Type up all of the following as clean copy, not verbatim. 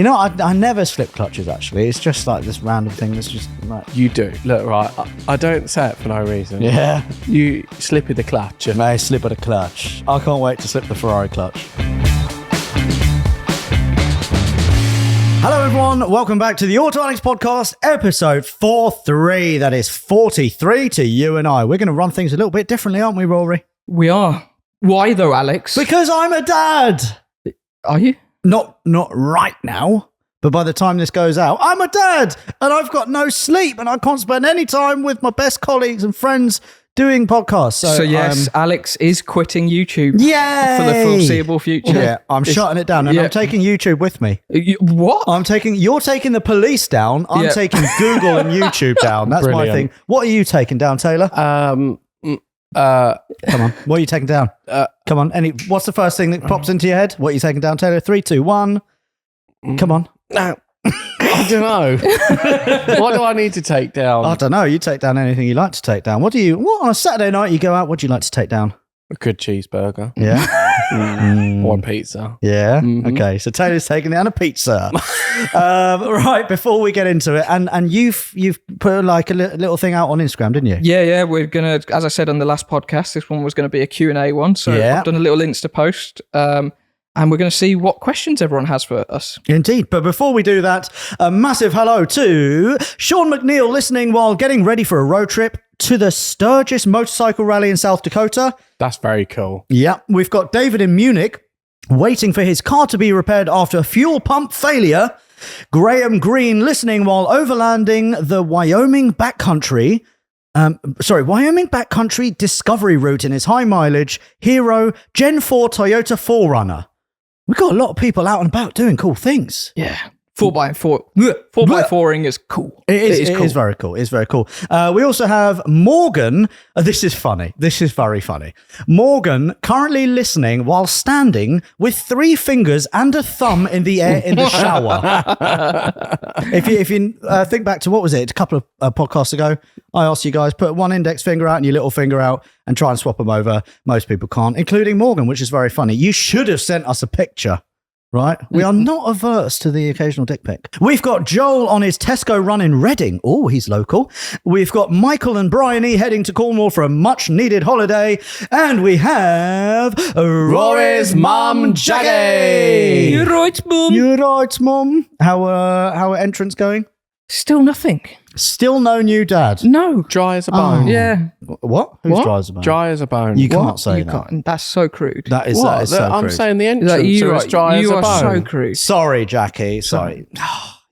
You know, I never slip clutches, actually. It's just like this random thing that's just like... You do. Look, right, I don't say it for no reason. Yeah. You slip with the clutch. May I slip with a clutch. I can't wait to slip the Ferrari clutch. Hello, everyone. Welcome back to the Autoalex podcast, episode 43. That is 43 to you and I. We're going to run things a little bit differently, aren't we, Rory? We are. Why though, Alex? Because I'm a dad. Are you? Not right now, but by the time this goes out, I'm a dad and I've got no sleep and I can't spend any time with my best colleagues and friends doing podcasts. So yes, Alex is quitting YouTube. Yay! For the foreseeable future. Yeah, I'm shutting it down and I'm taking YouTube with me. What? You're taking the police down. I'm taking Google and YouTube down. That's Brilliant. my thing. What are you taking down, Taylor? Come on. What are you taking down? Come on. What's the first thing that pops into your head? What are you taking down, Taylor? 3, 2, 1. Come on. No. I don't know. What do I need to take down? I don't know. You take down anything you like to take down. What on a Saturday night you go out, what do you like to take down? A good cheeseburger. Yeah. Or a pizza. Yeah. Mm-hmm. Okay. So Taylor's taking down a pizza. Right. Before we get into it, and you've put like a little thing out on Instagram, didn't you? Yeah. We're gonna, as I said on the last podcast, this one was going to be a Q&A one. So I've done a little Insta post. And we're going to see what questions everyone has for us. Indeed. But before we do that, a massive hello to Sean McNeil, listening while getting ready for a road trip to the Sturgis Motorcycle Rally in South Dakota. That's very cool. Yeah. We've got David in Munich waiting for his car to be repaired after a fuel pump failure. Graham Green listening while overlanding the Wyoming backcountry discovery route in his high mileage Hero Gen 4 Toyota 4Runner. We've got a lot of people out and about doing cool things. Yeah. 4x4ing is cool. It is very cool. It's very cool. We also have Morgan. This is funny. This is very funny. Morgan currently listening while standing with 3 fingers and a thumb in the air in the shower. If you think back to, what was it, a couple of podcasts ago, I asked you guys, put one index finger out and your little finger out and try and swap them over. Most people can't, including Morgan, which is very funny. You should have sent us a picture. Right? We are not averse to the occasional dick pic. We've got Joel on his Tesco run in Reading. Oh, he's local. We've got Michael and Bryony heading to Cornwall for a much-needed holiday. And we have Rory's mum, Jackie. You're right, Mum. You're right, Mum. How are entrance going? Still nothing. Still no new dad? No. Dry as a bone. Yeah. What? Who's dry as a bone? Dry as a bone. You can't say that. Can't. That's so crude. That is so I'm crude. saying the entrance is dry as a bone. You are so crude. Sorry, Jackie. Sorry.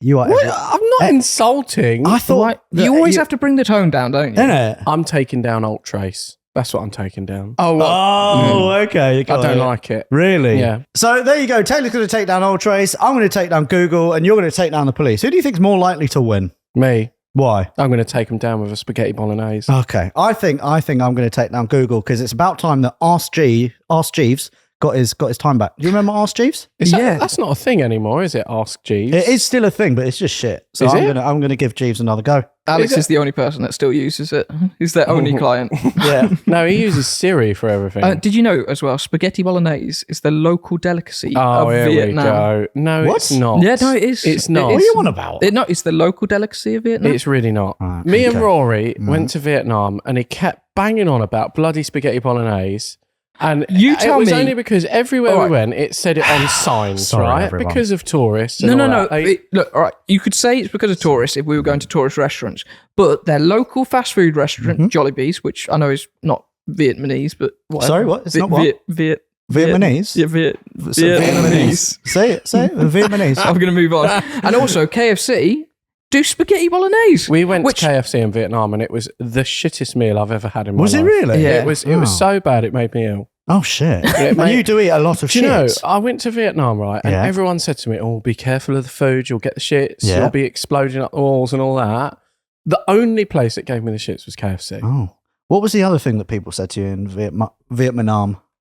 You are. I'm not insulting. I thought you always have to bring the tone down, don't you? Innit? I'm taking down Alt Trace. That's what I'm taking down. Okay. I don't like it. Really? Yeah. So there you go. Taylor's going to take down Old Trace. I'm going to take down Google, and you're going to take down the police. Who do you think's more likely to win? Me. Why? I'm going to take him down with a spaghetti bolognese. Okay. I think I'm going to take down Google because it's about time that Ask Jeeves got his time back. Do you remember Ask Jeeves? That's not a thing anymore, is it? Ask Jeeves. It is still a thing, but it's just shit. So I'm going to give Jeeves another go. Alex is the only person that still uses it. He's their only client. Yeah. No, he uses Siri for everything. Did you know as well, spaghetti bolognese is the local delicacy of here Vietnam. We go. No, What? it's not. Yeah, no, it is. It's not. What are you on about? It's the local delicacy of Vietnam. It's really not. Right, Me and okay. Rory went to Vietnam and he kept banging on about bloody spaghetti bolognese. And it was only because everywhere we went, it said it on signs, Sorry, right? everyone. Because of tourists. No. That. Look, all right. You could say it's because of tourists if we were going to tourist restaurants, but their local fast food restaurant, Jollibee's, which I know is not Vietnamese, but whatever. Sorry, what? It's not what? Vietnamese? Yeah, Vietnamese. Say it. Vietnamese. I'm going to move on. And also, KFC do spaghetti bolognese. We went to KFC in Vietnam and it was the shittest meal I've ever had in my life. Was it really? Yeah. It was so bad it made me ill. Oh, shit. And you do eat a lot of shit. You know, I went to Vietnam, right? And everyone said to me, oh, be careful of the food. You'll get the shits. Yeah. You'll be exploding up the walls and all that. The only place that gave me the shits was KFC. Oh. What was the other thing that people said to you in Vietnam?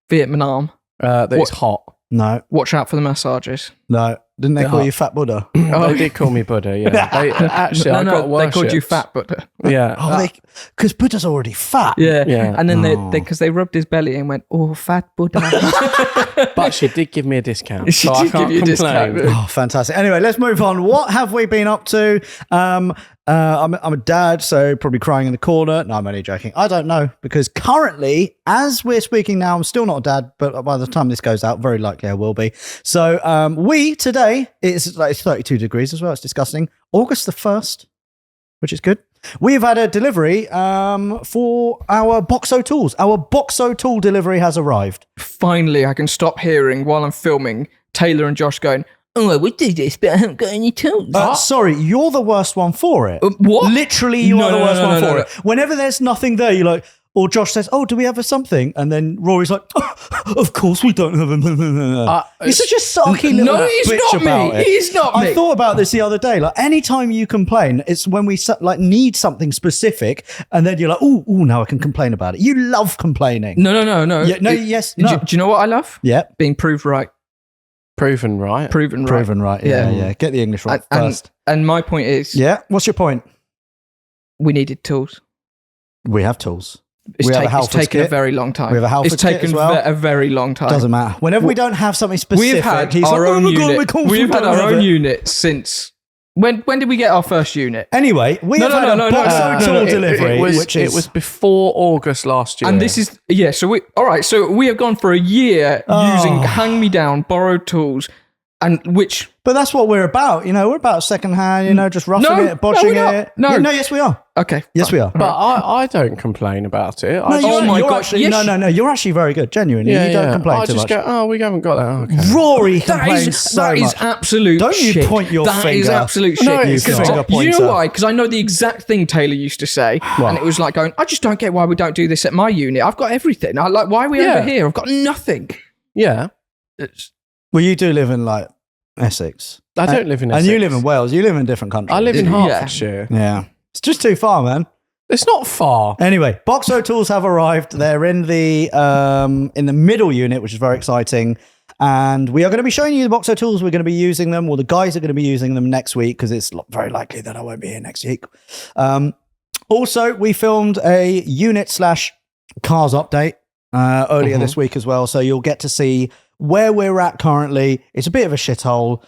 Vietnam. That it's hot. No. Watch out for the massages. No. Didn't they call you Fat Buddha? They did call me Buddha, yeah. I got worship. They called you Fat Buddha. Yeah. Because Buddha's already fat. Yeah. And then because they rubbed his belly and went, "Oh, fat Buddha." But she did give me a discount. She so I did can't give you a complain. discount. Oh, fantastic. Anyway, let's move on. What have we been up to? I'm a dad, so probably crying in the corner. No, I'm only joking. I don't know, because currently, as we're speaking now, I'm still not a dad, but by the time this goes out, very likely I will be. So today, it's like 32 degrees as well. It's disgusting. August the 1st, which is good. We've had a delivery for our Boxo tools. Our Boxo tool delivery has arrived. Finally, I can stop hearing while I'm filming Taylor and Josh going, "Oh, I would do this, but I haven't got any tools." Sorry, you're the worst one for it. What? Literally, you are the worst one for it. Whenever there's nothing there, you're like, or Josh says, "Oh, do we have something?" And then Rory's like, "Of course we don't have a." You're such a sulky little bitch about it. He's not me. I thought about this the other day. Like, anytime you complain, it's when we need something specific, and then you're like, "Oh, now I can complain about it." You love complaining. No. Yeah, no. Yes. No. Do you know what I love? Yeah. Being proved right. Proven right. Proven right. Yeah. Get the English right first. And my point is, Yeah. What's your point? we needed tools. We have tools. It's Halfords taken a kit. very long time. We have a Halfords It's taken kit as well. a very long time. Doesn't matter. Whenever we don't have something specific, We've had he's our like, own "Oh my God, unit. We've had our own unit." unit since when did we get our first unit? Anyway, we have had a Boxo tool delivery, It was before August last year. And this is So we have gone for a year using hand-me-down borrowed tools, and which. But that's what we're about. We're about secondhand. Just roughing it, bodging it. No, yes, we are. Okay, yes, we are. But I don't complain about it. You're actually, no. You're actually very good. Genuinely, you don't complain too much. I just go, we haven't got that. Okay. Rory complains so much. That is absolute. Don't you shit. point your finger? That is absolute No, shit. You know why? Because I know the exact thing Taylor used to say, and it was like going, "I just don't get why we don't do this at my unit. I've got everything. Why are we over here? I've got nothing." Yeah. Well, you do live in like Essex. I don't live in Essex. And you live in Wales. You live in a different country. I live in Hertfordshire. Yeah. It's just too far, man. It's not far. Anyway, Boxo tools have arrived. They're in the middle unit, which is very exciting. And we are going to be showing you the Boxo tools. We're going to be using them. Well, the guys are going to be using them next week, because it's very likely that I won't be here next week. Also, we filmed a unit/cars update earlier this week as well. So you'll get to see where we're at currently. It's a bit of a shithole.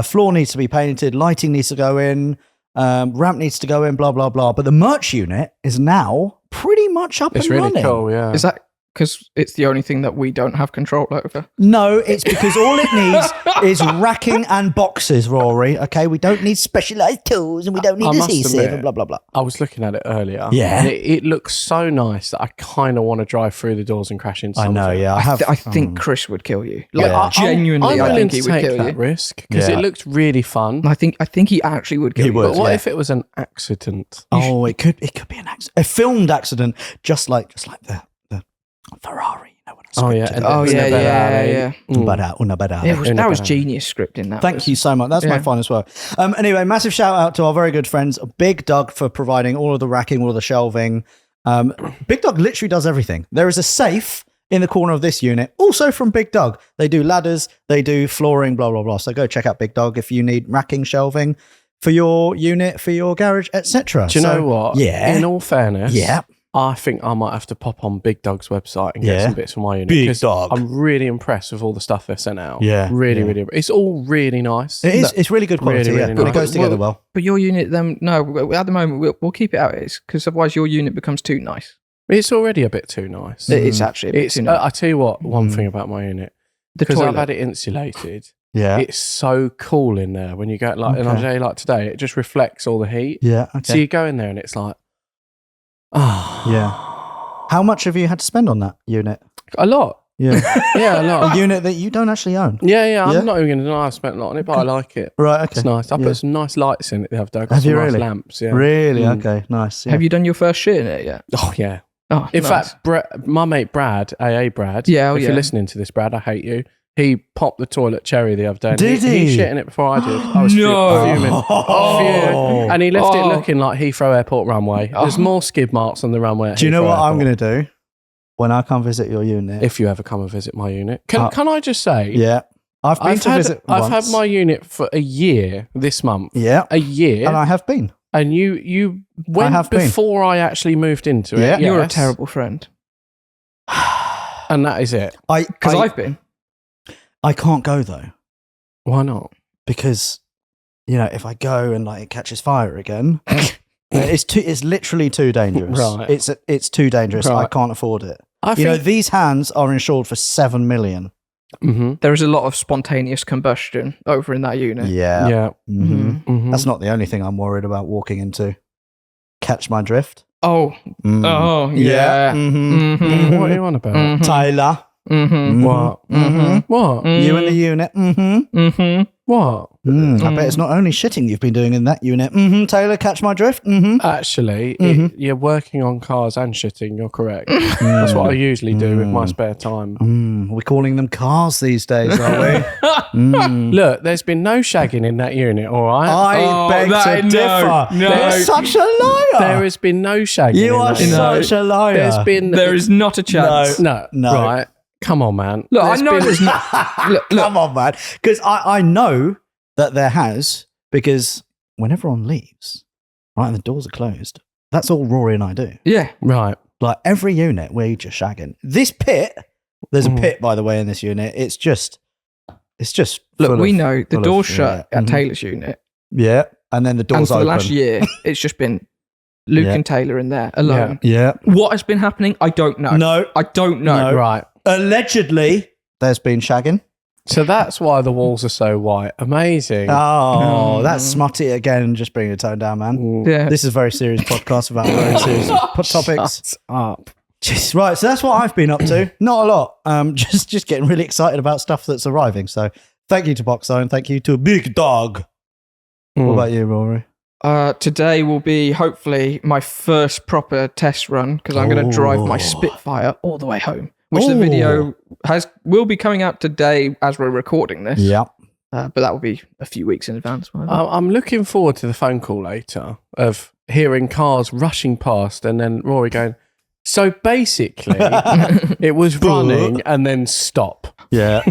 Floor needs to be painted. Lighting needs to go in. Ramp needs to go in, blah, blah, blah. But the merch unit is now pretty much up and running. It's really cool, yeah. Is that because it's the only thing that we don't have control over? No, it's because all it needs is racking and boxes, Rory. Okay, we don't need specialised tools, and we don't need adhesive and blah, blah, blah. I was looking at it earlier. Yeah. And it looks so nice that I kind of want to drive through the doors and crash into something. I know, yeah. I think Chris would kill you. Genuinely, I think he would kill that you. risk, because it looked really fun. I think he actually would kill you. But what if it was an accident? Oh, it could be an accident. A filmed accident, just like the Ferrari. Yeah. That was genius scripting. Thank you so much. That's my fun as well. Anyway, massive shout out to our very good friends, Big Doug, for providing all of the racking, all of the shelving. Big Doug literally does everything. There is a safe in the corner of this unit, also from Big Doug. They do ladders, they do flooring, blah, blah, blah. So go check out Big Doug if you need racking, shelving for your unit, for your garage, etc. Do you know what? Yeah. In all fairness, yeah. I think I might have to pop on Big Dog's website and get some bits for my unit. Big Dog. I'm really impressed with all the stuff they've sent out. Yeah. Really. It's all really nice. It is. It's really good quality. Really But nice. it goes together well. But your unit, then, no, at the moment, we'll keep it out of it, because otherwise your unit becomes too nice. It's already a bit too nice. It's actually a bit too nice. I tell you what, one thing about my unit, because I've had it insulated, it's so cool in there when you go, like, on a day like today, it just reflects all the heat. Yeah. Okay. So you go in there and it's like, yeah. How much have you had to spend on that unit? A lot. Yeah. Yeah, a lot. A unit that you don't actually own. Yeah. I'm not even going to deny I've spent a lot on it, but I like it. Right, okay. It's nice. I put some nice lights in it the other day. I got Have some you nice really? lamps, yeah. Really? Okay, nice. Yeah. Have you done your first shit in it yet? Oh, yeah. Oh, in fact, my mate Brad, AA Brad, if you're listening to this, Brad, I hate you. He popped the toilet cherry the other day. And Did he shit in it before I did. I was fuming. And he left it looking like Heathrow Airport runway. There's more skid marks on the runway. Do you know what I'm going to do when I come visit your unit? If you ever come and visit my unit. Can I just say? Yeah. I've had my unit for a year this month. Yeah. A year. And I have been. And you went before I actually moved into it. Yes. You're a terrible friend. And that is it. Because I've been. I can't go though. Why not? Because, if I go and it catches fire again, it's literally too dangerous. Right. It's too dangerous. Right. I can't afford it. I think these hands are insured for 7 million. Mm-hmm. There is a lot of spontaneous combustion over in that unit. Yeah. Yeah. Mm-hmm. Mm-hmm. That's not the only thing I'm worried about walking into. Catch my drift? Oh. Oh, yeah. Mm-hmm. Mm-hmm. What are you on about? Mm-hmm. Tyler? Mm-hmm. What? Mm-hmm. What? You in the unit? Mm-hmm. Mm-hmm. What? I bet it's not only shitting you've been doing in that unit. Mm-hmm. Taylor, catch my drift? Mm-hmm. Actually, you're working on cars and shitting. You're correct. That's what I usually do with my spare time. We're calling them cars these days, aren't we? Look, there's been no shagging in that unit, all right? I beg to differ. No. You're such a liar. There has been no shagging You in are that unit. such a liar. There is not a chance. No. Right. Come on, man. Look, I know there's not. Look. Come on, man. Because I know that there has, because when everyone leaves, right, and the doors are closed, that's all Rory and I do. Yeah. Right. Like every unit, we're just shagging. This pit, there's a pit, by the way, in this unit. It's just. Look, we know the door's shut at Taylor's unit. Yeah. And then the door's open. And for open. the last year, it's just been Luke and Taylor in there alone. Yeah. What has been happening? I don't know. No. I don't know. No. Right. Allegedly, there's been shagging. So that's why the walls are so white. Amazing. Oh, that's smutty again. Just bring the tone down, man. Yeah. This is a very serious podcast about very serious topics. Shut up. Jeez, right, so that's what I've been up to. Not a lot. Just getting really excited about stuff that's arriving. So thank you to Boxzone. Thank you to Big Dog. What about you, Rory? Today will be hopefully my first proper test run because I'm going to drive my Spitfire all the way home. Which the video will be coming out today as we're recording this. Yeah. But that will be a few weeks in advance. I'm looking forward to the phone call later of hearing cars rushing past and then Rory going, so basically it was running and then stop. Yeah.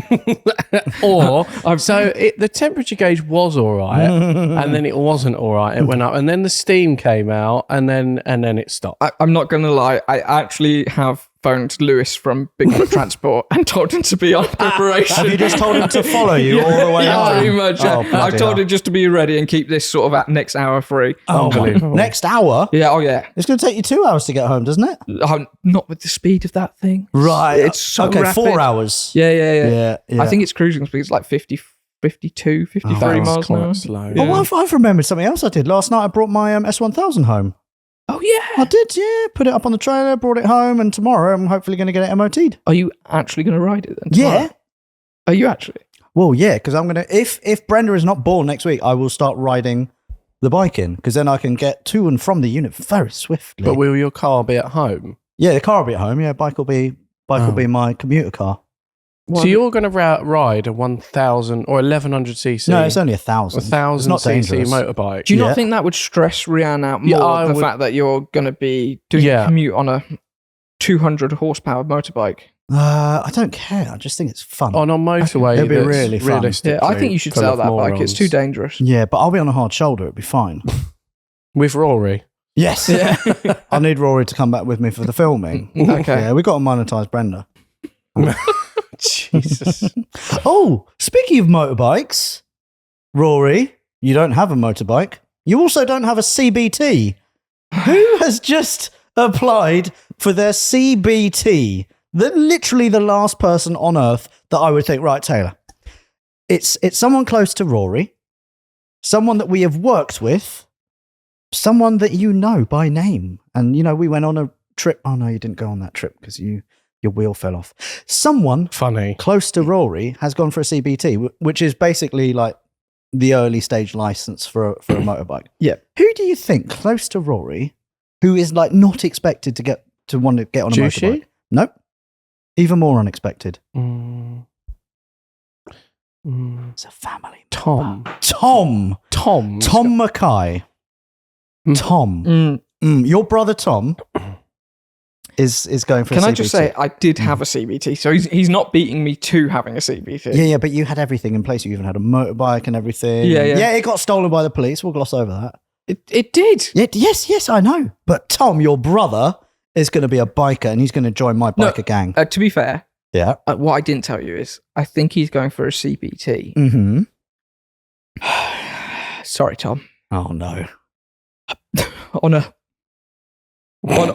Or the temperature gauge was all right and then it wasn't all right. It went up and then the steam came out and then it stopped. I'm not going to lie. I actually have phoned Lewis from Big Foot Transport and told him to be on preparation. Have you just told him to follow you all the way home? Pretty much. I've told him just to be ready and keep this sort of at next hour free. Unbelievable. Next hour? Yeah, oh yeah. It's going to take you 2 hours to get home, doesn't it? Not with the speed of that thing. Right. It's so rapid. 4 hours. Yeah. I think its cruising speed is like 50, 52, 53 miles an hour. Slow. Yeah. Oh, I've remembered something else I did. Last night I brought my S1000 home. Oh, yeah. I did, yeah. Put it up on the trailer, brought it home, and tomorrow I'm hopefully going to get it MOT'd. Are you actually going to ride it then tomorrow? Yeah. Are you actually? Well, yeah, because I'm going to, if Brenda is not born next week, I will start riding the bike in, because then I can get to and from the unit very swiftly. But will your car be at home? Yeah, the car will be at home. Yeah, bike will be my commuter car. So you're going to ride a 1,000 or 1,100cc? No, it's only 1,000. 1,000cc motorbike. Do you not think that would stress Rianne out more? Fact that you're going to be doing a commute on a 200 horsepower motorbike? I don't care. I just think it's fun. On a motorway, it'd be really fun. Yeah, I think you should sell that bike. It's too dangerous. Yeah, but I'll be on a hard shoulder. It'd be fine. With Rory? Yes. Yeah. I need Rory to come back with me for the filming. Okay. Yeah, we've got to monetize Brenda. Jesus. Oh, speaking of motorbikes, Rory, you don't have a motorbike. You also don't have a CBT. Who has just applied for their CBT? Literally the last person on earth that I would think, right, Taylor. It's someone close to Rory, someone that we have worked with, someone that you know by name. And, we went on a trip. Oh, no, you didn't go on that trip because your wheel fell off. Someone funny close to Rory has gone for a CBT, which is basically like the early stage license for a motorbike. Yeah. Who do you think close to Rory, who is like not expected to want to get on a motorbike? Nope. Even more unexpected. It's a family member. Tom Mackay. Tom. Your brother Tom is going for a CBT. Can I just say, I did have a CBT, so he's not beating me to having a CBT. Yeah, but you had everything in place. You even had a motorbike and everything. Yeah. Yeah, it got stolen by the police. We'll gloss over that. It did. Yes, I know. But Tom, your brother, is going to be a biker and he's going to join my biker gang. To be fair, Yeah. what I didn't tell you is I think he's going for a CPT. Mm-hmm. Sorry, Tom. Oh, no. On a. Why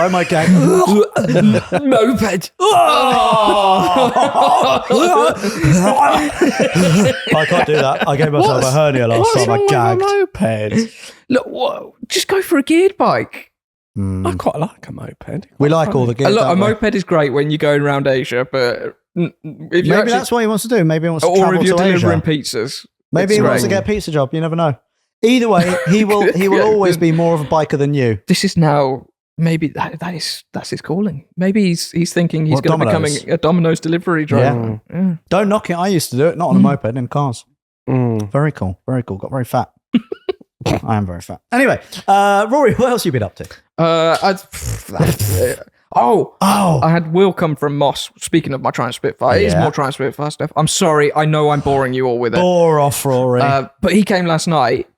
am I gang? Moped. I can't do that. I gave myself a hernia last time. I gagged. Moped? Look, just go for a geared bike. I quite like a moped. We like all the gear. Look, a moped is great when you're going around Asia, but if Maybe you actually, that's what he wants to do. Maybe he wants to or travel if you're to delivering Asia. pizzas. Maybe he it's wants to great. get a pizza job. You never know. Either way, he will always be more of a biker than you. This is now maybe that's his calling. Maybe he's thinking he's What, going to Domino's? becoming a Domino's delivery driver. Yeah. Don't knock it. I used to do it, not on a moped, in cars. Very cool. Very cool. Got very fat. I am very fat. Anyway, Rory, what else have you been up to? I had Will come from Moss. Speaking of my Triumph Spitfire, it is more Triumph Spitfire stuff. I'm sorry, I know I'm boring you all with it. Bore off, Rory. But he came last night,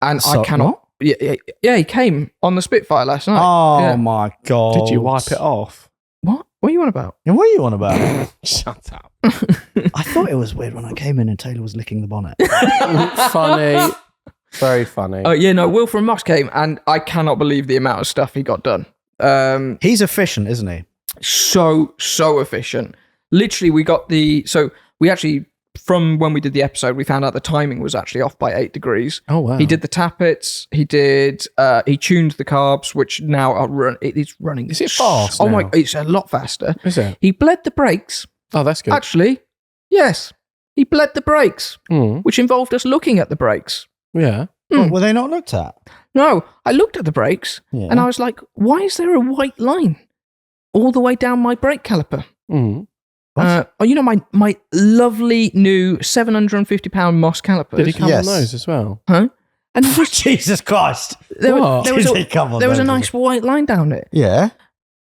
and So- I cannot. Yeah, he came on the Spitfire last night. Oh Yeah. my god! Did you wipe it off? What? What are you on about? And what are you on about? Shut up. I thought it was weird when I came in and Taylor was licking the bonnet. Funny. Very funny. Yeah, no, Will from Moss came, and I cannot believe the amount of stuff he got done. He's efficient, isn't he? So efficient. Literally, we actually, from when we did the episode, we found out the timing was actually off by 8 degrees. Oh, wow. He did the tappets. He tuned the carbs, which now are it is running. Is it fast Oh now? my! It's a lot faster. Is it? He bled the brakes. Oh, that's good. Actually, yes, he bled the brakes, which involved us looking at the brakes. Yeah. What, were they not looked at? No, I looked at the brakes and I was like, "Why is there a white line all the way down my brake caliper?" My lovely new £750 Moss calipers. Did he come Yes. on those as well? Huh? And there was, Jesus Christ! there What? was Did he come on a those? nice white line down it, Yeah.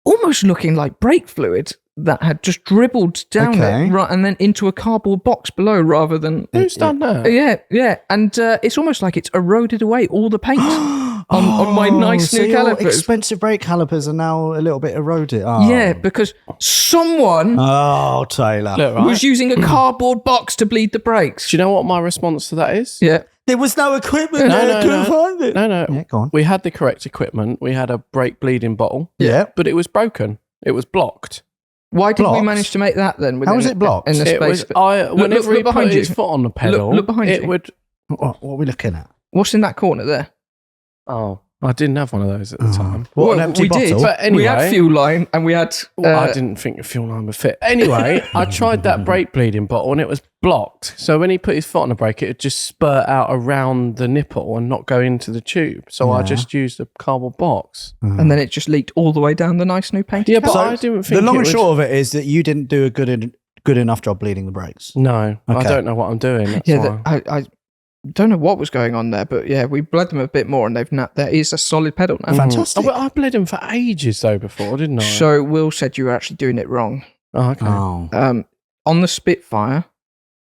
almost looking like brake fluid that had just dribbled down Okay. it, right, and then into a cardboard box below, rather than Who's done that? yeah, and it's almost like it's eroded away all the paint on my nice so new your calipers. expensive brake calipers are now a little bit eroded. Oh. Yeah, because someone Oh, Taylor. Look, right? was using a cardboard box to bleed the brakes. Do you know what my response to that is? Yeah. There was no equipment. No, there. no, Couldn't no. find it. No. Yeah, go on. We had the correct equipment. We had a brake bleeding bottle, Yeah. but it was broken. It was blocked. Why did we Blocked? manage to make that then? How was it blocked? In the It space. was, whenever look he behind put you. his foot on the pedal, Look behind it you. would... What are we looking at? What's in that corner there? Oh, I didn't have one of those at the time. What, an Well, empty we bottle? did. But We had anyway- fuel line and we had. I didn't think the fuel line would fit. Anyway, I tried that brake bleeding bottle and it was blocked. So when he put his foot on the brake, it would just spurt out around the nipple and not go into the tube. So I just used a cardboard box. And then it just leaked all the way down the nice new paint. Yeah, but So I didn't think the long it and would- short of it is that you didn't do a good enough job bleeding the brakes. No, I Okay. don't know what I'm doing. That's Yeah, why. I don't know what was going on there, but yeah, we bled them a bit more, and there is a solid pedal now. Fantastic. I bled him for ages though before, didn't I? So Will said you were actually doing it wrong. Oh, okay. Oh. On the Spitfire,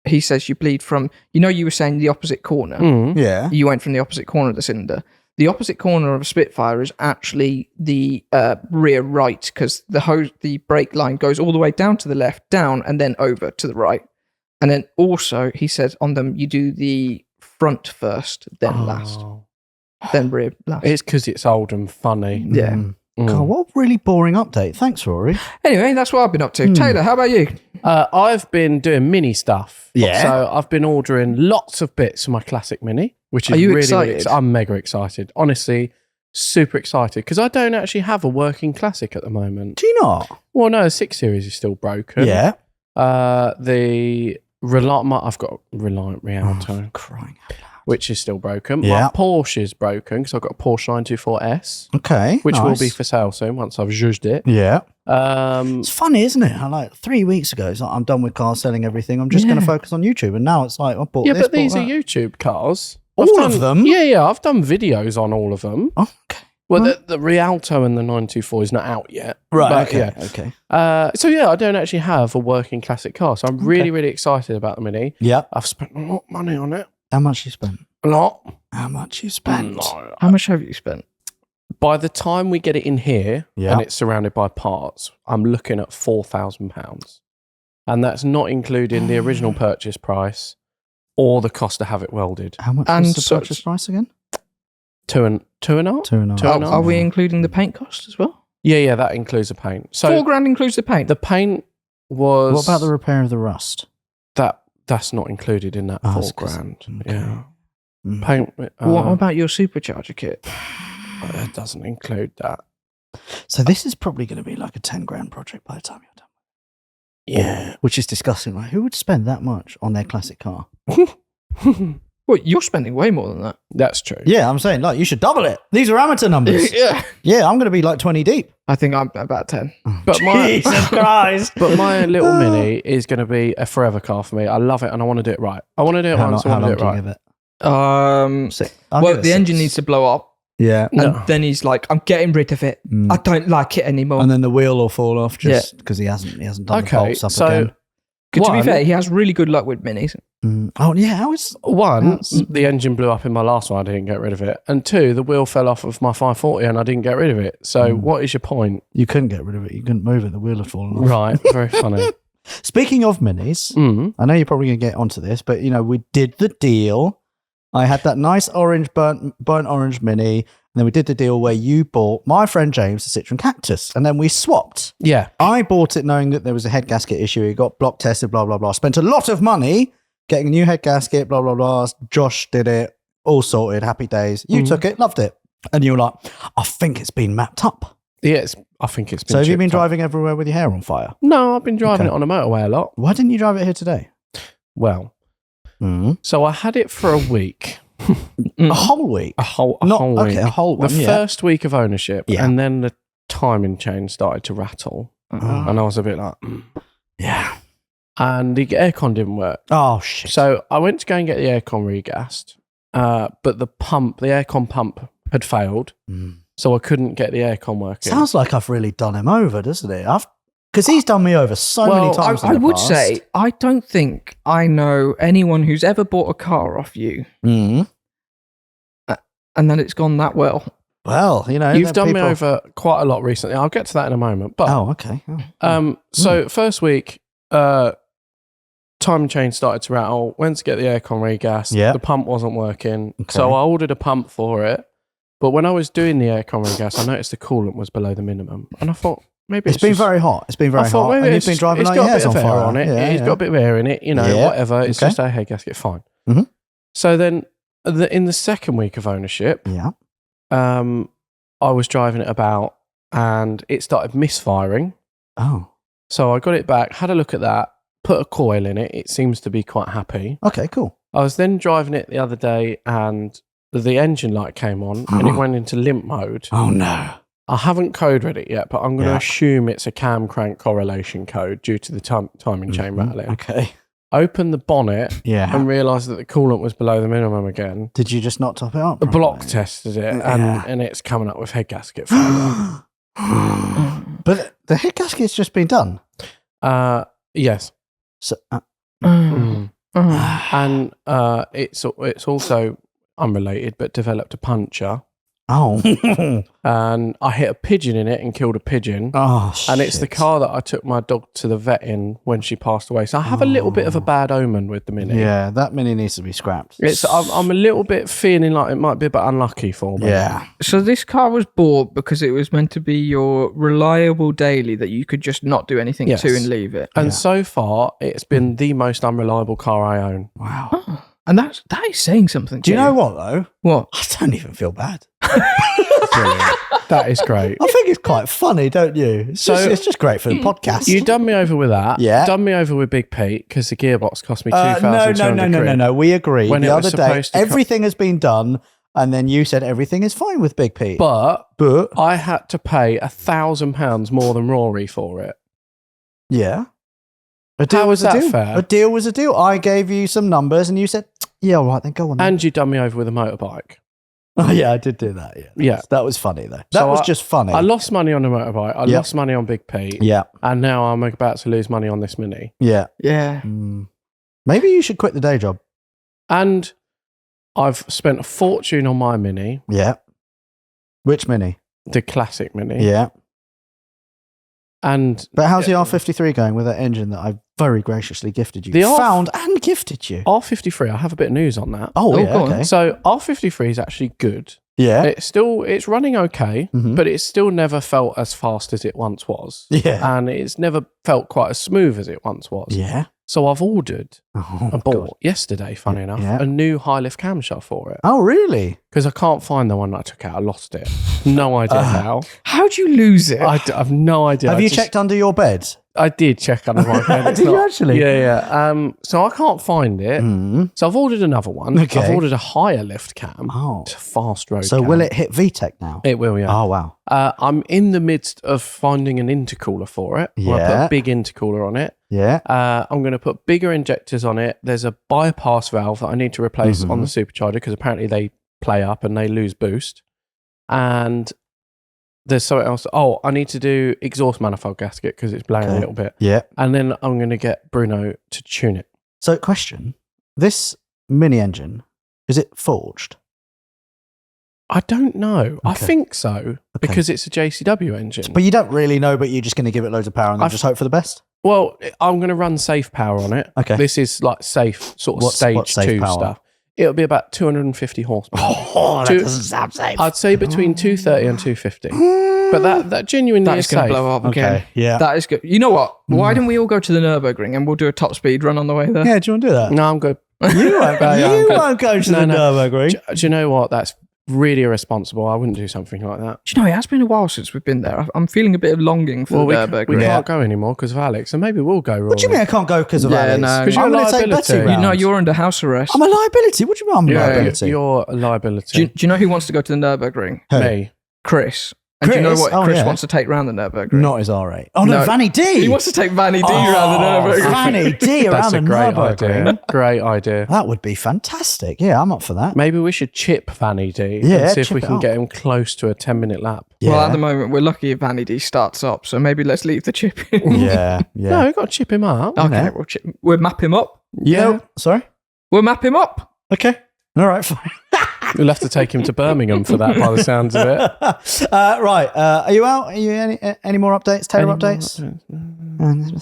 he says you bleed from. You were saying the opposite corner. Mm. Yeah. You went from the opposite corner of the cylinder. The opposite corner of a Spitfire is actually the rear right, because the brake line goes all the way down to the left, down, and then over to the right. And then also, he says on them, you do the front first, then last, Oh. then rear last. It's because it's old and funny. Yeah. Mm. God, what a really boring update. Thanks, Rory. Anyway, that's what I've been up to. Taylor, how about you? I've been doing mini stuff. Yeah. So I've been ordering lots of bits for my classic mini, which is Are you really, excited? really I'm mega excited. Honestly, super excited because I don't actually have a working classic at the moment. Do you not? Well, no, the 6 Series is still broken. Yeah. The I've got a Reliant Rialto, Crying out loud. which is still broken. Yeah. My Porsche is broken because I've got a Porsche 924S, Okay. which will nice. be for sale soon once I've zhuzhed it. Yeah. Um, It's funny, isn't it? Like 3 weeks ago, it's like I'm done with cars selling everything. I'm just going to focus on YouTube. And now it's like, I bought yeah, this, but these bought are that. YouTube cars. All of them? Yeah, I've done videos on all of them. Oh, okay. Well, the Rialto and the 924 is not out yet. Right. But, Okay. yeah. Okay. So yeah, I don't actually have a working classic car. So I'm really, really excited about the Mini. Yeah. I've spent a lot of money on it. How much you spent? A lot. How much you spent? No. How much have you spent? By the time we get it in here Yeah. and it's surrounded by parts, I'm looking at £4,000. And that's not including the original purchase price or the cost to have it welded. How much And was the so- purchase price again? Two and a half? Two and a half. Two and a half. Are we including the paint cost as well? Yeah, that includes the paint. So $4,000 includes the paint. the paint was What about the repair of the rust? that's not included in that Oh, it's 'cause- £4,000. okay. Yeah. Mm. Paint What about your supercharger kit? it doesn't include that. So this is probably going to be like a 10 grand project by the time you're done. Yeah. Which is disgusting. Like, who would spend that much on their classic car? Well, you're spending way more than that. That's true. Yeah, I'm saying, like, you should double it. These are amateur numbers. Yeah. Yeah, I'm going to be like 20 deep. I think I'm about 10. But my Christ. but my little Mini is going to be a forever car for me. I love it and I want to do it right. I want to do it once. I How want to long do do it you right. give it? Well, I'll give it the engine 6. needs to blow up. Yeah. No. And then he's like, I'm getting rid of it. Mm. I don't like it anymore. And then the wheel will fall off just because he hasn't done Okay, the bolts up so- again. To be One- fair, he has really good luck with minis. Oh, yeah. How is... One, That's- the engine blew up in my last one. I didn't get rid of it. And two, the wheel fell off of my 540 and I didn't get rid of it. So what is your point? You couldn't get rid of it. You couldn't move it. The wheel had fallen off. Right. Very funny. Speaking of minis, Mm. I know you're probably going to get onto this, but, you know, we did the deal. I had that nice orange, burnt orange Mini. And then we did the deal where you bought my friend James a Citroen Cactus. And then we swapped. Yeah. I bought it knowing that there was a head gasket issue. It got block tested, blah, blah, blah. Spent a lot of money getting a new head gasket, blah, blah, blah. Josh did it. All sorted. Happy days. You took it. Loved it. And you were like, I think it's been mapped up. Yeah, I think it's been So have you been chipped up. driving everywhere with your hair on fire? No, I've been driving Okay. it on a motorway a lot. Why didn't you drive it here today? Well, Mm. so I had it for a week. A whole week? A whole Not- week. okay, a whole one, The yeah. first week of ownership. Yeah. And then the timing chain started to rattle. Oh. And I was a bit like, Yeah. and the aircon didn't work. Oh, shit. So I went to go and get the aircon regassed, but the aircon pump had failed, so I couldn't get the aircon working. Sounds like I've really done him over, doesn't it? Because he's done me over so many Well, times. in I the would past. say, I don't think I know anyone who's ever bought a car off you Mm. and then it's gone that well. Well, you know, You've there are done me people- over quite a lot recently. I'll get to that in a moment. But Oh, okay. Oh. so first week, time chain started to rattle. Went to get the aircon regassed. Yeah. The pump wasn't working, Okay. so I ordered a pump for it. But when I was doing the aircon regas, I noticed the coolant was below the minimum, and I thought maybe It's been just- very hot. It's been very I thought hot. maybe And you've it's, been driving it's like got your a hair's bit of on air fire. on it. Yeah, It's yeah. got a bit of air in it, you know, Yeah, whatever. It's okay. just a hair gasket, fine. Mhm. So then, in the second week of ownership, Yeah. I was driving it about, and it started misfiring. Oh, So I got it back, had a look at that, put a coil in it. It seems to be quite happy. okay, cool. I was then driving it the other day, and the engine light came on, and it went into limp mode. Oh, no. I haven't code read it yet, but I'm going to Yeah. assume it's a cam crank correlation code due to the timing chain rattling. Okay. Opened the bonnet Yeah. and realised that the coolant was below the minimum again. Did you just not top it up? The block properly? tested it, Yeah. and it's coming up with head gasket failure. But the head gasket's just been done. Yes. So, Mm. And it's also unrelated, but developed a puncture. oh. And I hit a pigeon in it and killed a pigeon. Oh, And it's the shit. car that I took my dog to the vet in when she passed away. So I have a little bit of a bad omen with the Mini. Yeah, that Mini needs to be scrapped. I'm a little bit feeling like it might be a bit unlucky for me. Yeah. So this car was bought because it was meant to be your reliable daily that you could just not do anything Yes. to and leave it. And so far, it's been the most unreliable car I own. Wow. And that is saying something. Do you know what, though? What? I don't even feel bad. Brilliant. That is great. I think it's quite funny, don't you? It's just great for the podcast. You done me over with that. Yeah. Done me over with Big Pete because the gearbox cost me no, £2,200. no. We agree. When The it was other day, supposed to everything has been done, and then you said everything is fine with Big Pete. But But I had to pay £1,000 more than Rory for it. yeah, How was that deal. fair? A deal was a deal. I gave you some numbers, and you said, "Yeah, all right, then go on." Then. And you done me over with a motorbike. Oh, yeah, I did do that. Yeah, Yeah. that was funny though. That So was I- just funny. I lost money on the motorbike. I Yep. lost money on Big Pete. Yeah, And now I'm about to lose money on this Mini. yeah. Yeah. Maybe you should quit the day job. And I've spent a fortune on my Mini, Yeah. Which Mini? the classic Mini. Yeah. And But how's the R53 going with that engine that I very graciously gifted you? The Found and gifted you. R53, I have a bit of news on that. Oh, yeah, go on. okay. So R53 is actually good. Yeah. It's running okay, Mhm. but it's still never felt as fast as it once was. Yeah. And it's never felt quite as smooth as it once was. Yeah. So I've ordered Oh, and God. bought yesterday, funny enough, Yeah. a new high lift camshaft for it. Oh, really? Because I can't find the one that I took out. I lost it. No idea how. How'd you lose it? I've no idea. Have I you just- checked under your bed? I did check under my bed. It's Did you not- actually? Yeah. So I can't find it. Mm. So I've ordered another one. Okay. I've ordered a higher lift cam. Oh. It's a fast road So cam. will it hit VTEC now? It will, yeah. Oh, wow. I'm in the midst of finding an intercooler for it. I'm gonna put Yeah. a big intercooler on it. Yeah. I'm going to put bigger injectors on it. There's a bypass valve that I need to replace on the supercharger because apparently they play up and they lose boost. And there's something else. Oh, I need to do exhaust manifold gasket because it's blowing a little bit. Yeah. And then I'm going to get Bruno to tune it. So, question. This Mini engine, is it forged? I don't know. I Okay. think so because it's a JCW engine. But you don't really know, but you're just going to give it loads of power and then just hope for the best? Well, I'm going to run safe power on it. Okay. This is like safe sort of What's stage safe 2 power? stuff. It'll be about 250 horsepower. Oh, Two- doesn't sound safe. I'd say between 230 and 250. But that genuinely That is is going safe. to blow up again. Okay, yeah. That is good. You know what? Why don't we all go to the Nürburgring and we'll do a top speed run on the way there? Yeah, do you want to do that? No, I'm good. You won't, Yeah, I'm you good. won't go to No, the no. Nürburgring. Do you know what? That's really irresponsible. I wouldn't do something like that. Do you know, it has been a while since we've been there. I'm feeling a bit of longing for we the Nürburgring. we Yeah. can't go anymore because of Alex, and maybe we'll go. What do you mean I can't go because of Yeah, Alex? no, 'Cause I'm you're a going to take liability. Betty You round. No, you're under house arrest. I'm a liability. What do you mean I'm a Yeah, liability? you're a liability. Do you know who wants to go to the Nürburgring? Who? Me. Chris. And do you know Chris? what Oh, Chris yeah. wants to take round the Nürburgring? Not his R8. Oh, no, No. Vanny D. He wants to take Vanny D around the Nürburgring. Vanny D around That's the a great Nürburgring. idea. Great idea. That would be fantastic. Yeah, I'm up for that. Maybe we should chip Vanny D Yeah, and see if chip we it can up. get him close to a 10-minute lap. Yeah. Well, at the moment, we're lucky if Vanny D starts up, so maybe let's leave the chip in. yeah, No, yeah. we've got to chip him up. Okay, we'll map him up. Yeah. Sorry? We'll map him up. Okay. All right, fine. We'll have to take him to Birmingham for that by the sounds of it. Right. Are you out? Are you any more updates? Taylor updates?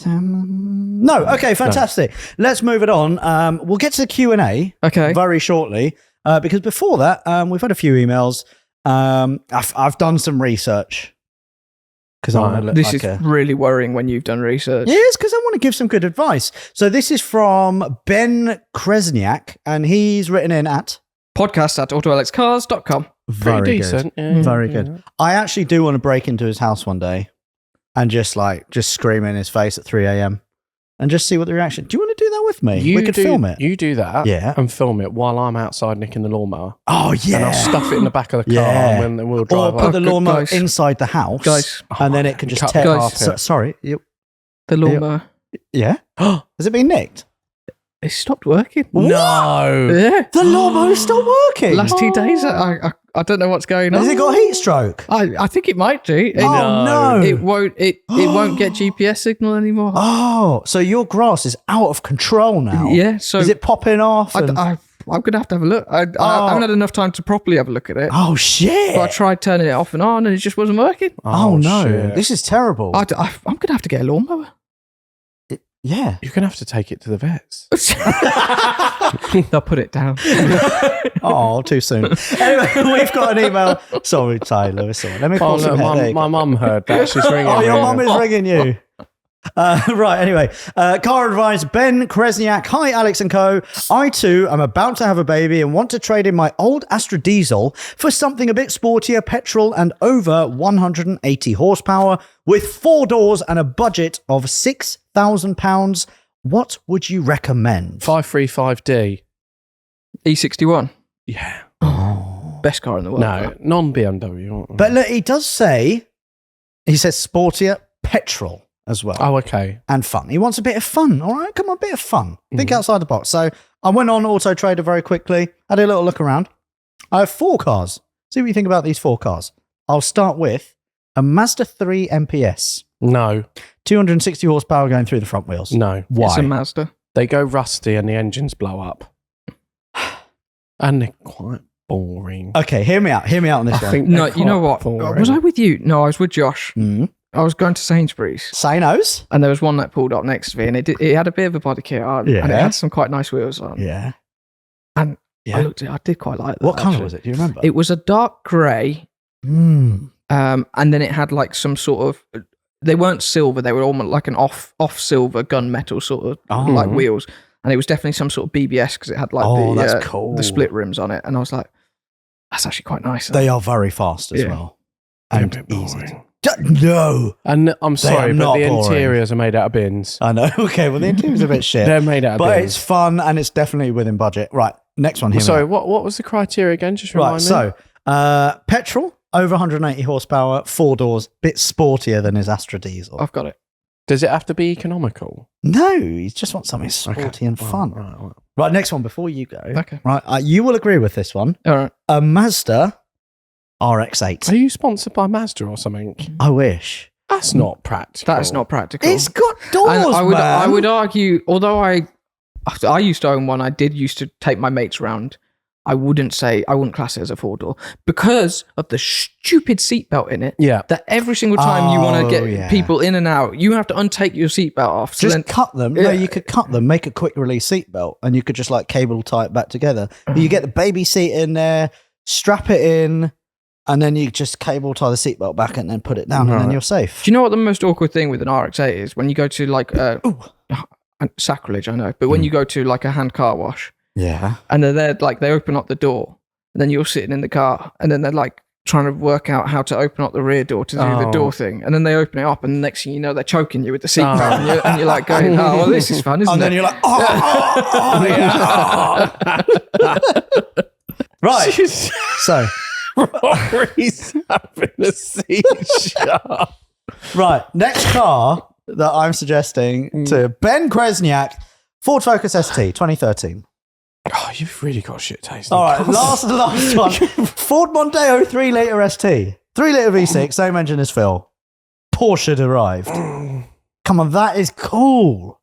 No. Okay, fantastic. Let's move it on. We'll get to the Q&A Okay. very shortly because before that, we've had a few emails. I've done some research because I want to look This like is a... really worrying when you've done research. Yes, because I want to give some good advice. So this is from Ben Kresniak, and he's written in at... Podcast at autoalexcars.com. Very Pretty good. decent. Yeah, Very yeah. good. I actually do want to break into his house one day and just scream in his face at 3 a.m. and just see what the reaction. Do you want to do that with me? We could film it. You do that Yeah. and film it while I'm outside nicking the lawnmower. Oh, yeah. And I'll stuff it in the back of the car Yeah. and then we'll Or drive put up. the good, lawnmower guys. inside the house. Guys. And then it can just Cut tear... guys. carpet. Sorry. The lawnmower. Yeah? Has it been nicked? It stopped working. No. Yeah. The lawnmower's still working. Last 2 days, I don't know what's going on. Has it got heat stroke? I think it might do. It, Oh, no. It won't. It won't get GPS signal anymore. Oh, so your grass is out of control now. Yeah. So Is it popping off? I'm and- gonna have to have a look. I haven't had enough time to properly have a look at it. Oh, shit. But I tried turning it off and on, and it just wasn't working. Oh, no. shit. This is terrible. I'm gonna have to get a lawnmower. Yeah. You're going to have to take it to the vets. They'll put it down. Oh, too soon. Anyway, we've got an email. Sorry, Tyler. Sorry. Let me Oh, pull some no, headache. my mum heard that. She's ringing Oh, me. your mum is ringing you. Right, anyway. Car advice, Ben Kresniak. Hi, Alex and co. I, too, am about to have a baby and want to trade in my old Astra diesel for something a bit sportier, petrol, and over 180 horsepower with 4 doors and a budget of £6,000. What would you recommend? 535D. E61, Yeah. best car in the world. No, non-BMW. But look, he does say, he says sportier, petrol as well. Oh, okay. And fun. He wants a bit of fun. All right, come on, a bit of fun. Think outside the box. So I went on Auto Trader very quickly, had a little look around. I have 4 cars. See what you think about these 4 cars. I'll start with a Mazda 3 MPS. No, 260 horsepower going through the front wheels. no. Why? It's a Mazda. They go rusty and the engines blow up. And they're quite boring. Okay, hear me out on this one. think No, they're you know quite what? boring. Was I with you? No, I was with Josh. Mm. I was going to Sainsbury's, Say-nos? and there was one that pulled up next to me, and it had a bit of a body kit on, and it Yeah. had some quite nice wheels on. Yeah. And Yeah. I looked at it, I did quite like that. What colour actually. was it? Do you remember? It was a dark grey, Mm. and then it had like some sort of. They weren't silver; they were almost like an off silver gunmetal sort of like wheels, and it was definitely some sort of BBS because it had like that's cool. the split rims on it, and I was like, "That's actually quite nice." They are very fast as Yeah. well. They're a And bit easy. boring. No. And I'm are sorry, but not the boring. interiors are made out of bins. I know. Okay, well, the interior's a bit shit. They're made out of But bins. it's fun and it's definitely within budget. Right, next one here. Sorry, what was the criteria again? Just remind Right, me. so petrol, over 180 horsepower, 4 doors, bit sportier than his Astra diesel. I've got it. Does it have to be economical? No, you just want something sporty and fun. Right. Right, next one before you go. Okay. Right, you will agree with this one. All right. A Mazda Are RX-8. you sponsored by Mazda or something? I wish. That's not practical. That is not practical. It's got doors, And man. I would argue, although I used to own one, I did used to take my mates around. I wouldn't class it as a 4-door because of the stupid seatbelt in it. Yeah. That every single time you want to get yeah. people in and out, you have to untake your seatbelt off. So Just then, cut them. No, Yeah. you could cut them, make a quick release seatbelt, and you could just like cable tie it back together. But you get the baby seat in there, strap it in, and then you just cable tie the seatbelt back and then put it down, and then Right. you're safe. do you know what the most awkward thing with an RX-8 is? When you go to like sacrilege, I know, but when you go to like a hand car wash Yeah. and they're like they open up the door, and then you're sitting in the car, and then they're like trying to work out how to open up the rear door to do the Oh. door thing, and then they open it up, and the next thing you know, they're choking you with the seatbelt, Oh. and you're like going, "Oh, well, this is fun, isn't And it?" then you're like, oh yeah. Right. So, Rory's having a seizure. right. Next car that I'm suggesting to Ben Kresniak, Ford Focus ST 2013. Oh, you've really got shit taste. All right, last one. Ford Mondeo 3 litre ST. 3 litre V6, same engine as Phil. Porsche derived. Come on, that is cool.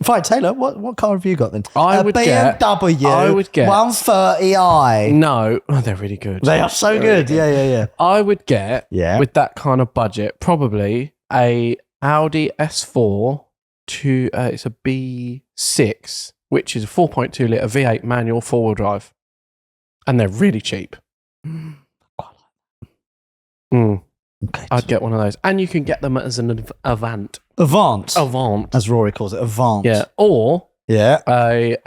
Fine, Taylor, what car have you got then? I would get- BMW I would get- 130i. No, they're really good. They are so good. Yeah. I would get, Yeah. with that kind of budget, probably a Audi S4 to, it's a B6, which is a 4.2 litre V8 manual 4-wheel drive. And they're really cheap. Okay. I'd get one of those. And you can get them as an Avant. Avant, Avant. as Rory calls it. Avant. Yeah. Or Yeah. a,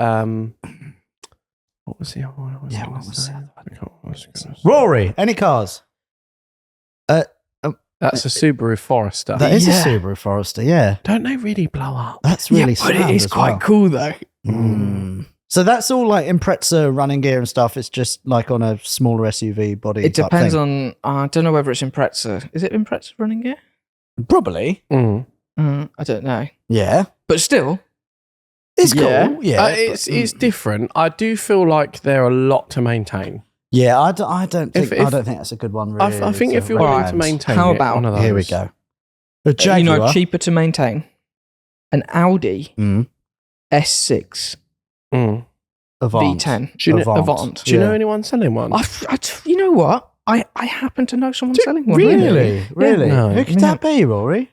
what was the other one? Yeah, what was the the Rory, any cars? That's a Subaru Forester. That is Yeah. a Subaru Forester, yeah. Don't they really blow up? That's really but it sound is as quite well. cool though. So that's all like Impreza running gear and stuff. It's just like on a smaller SUV body. It type depends thing. on. I don't know whether it's Impreza. Is it Impreza running gear? Probably. Mm. I don't know, Yeah. but still, It's Yeah. cool. Yeah. It's different. I do feel like they're a lot to maintain. Yeah, I don't think If- I don't think that's a good one. Really, I think if you're Right. willing to maintain How it, about- one of those. Here we go. A Jaguar. cheaper to maintain, an Audi Mm. S6 Mm. Avant. V10 Do you know- Avant. Do you know Yeah. anyone selling one? You know what? I happen to know someone selling one. Really? Really? No. Who could that be, Rory?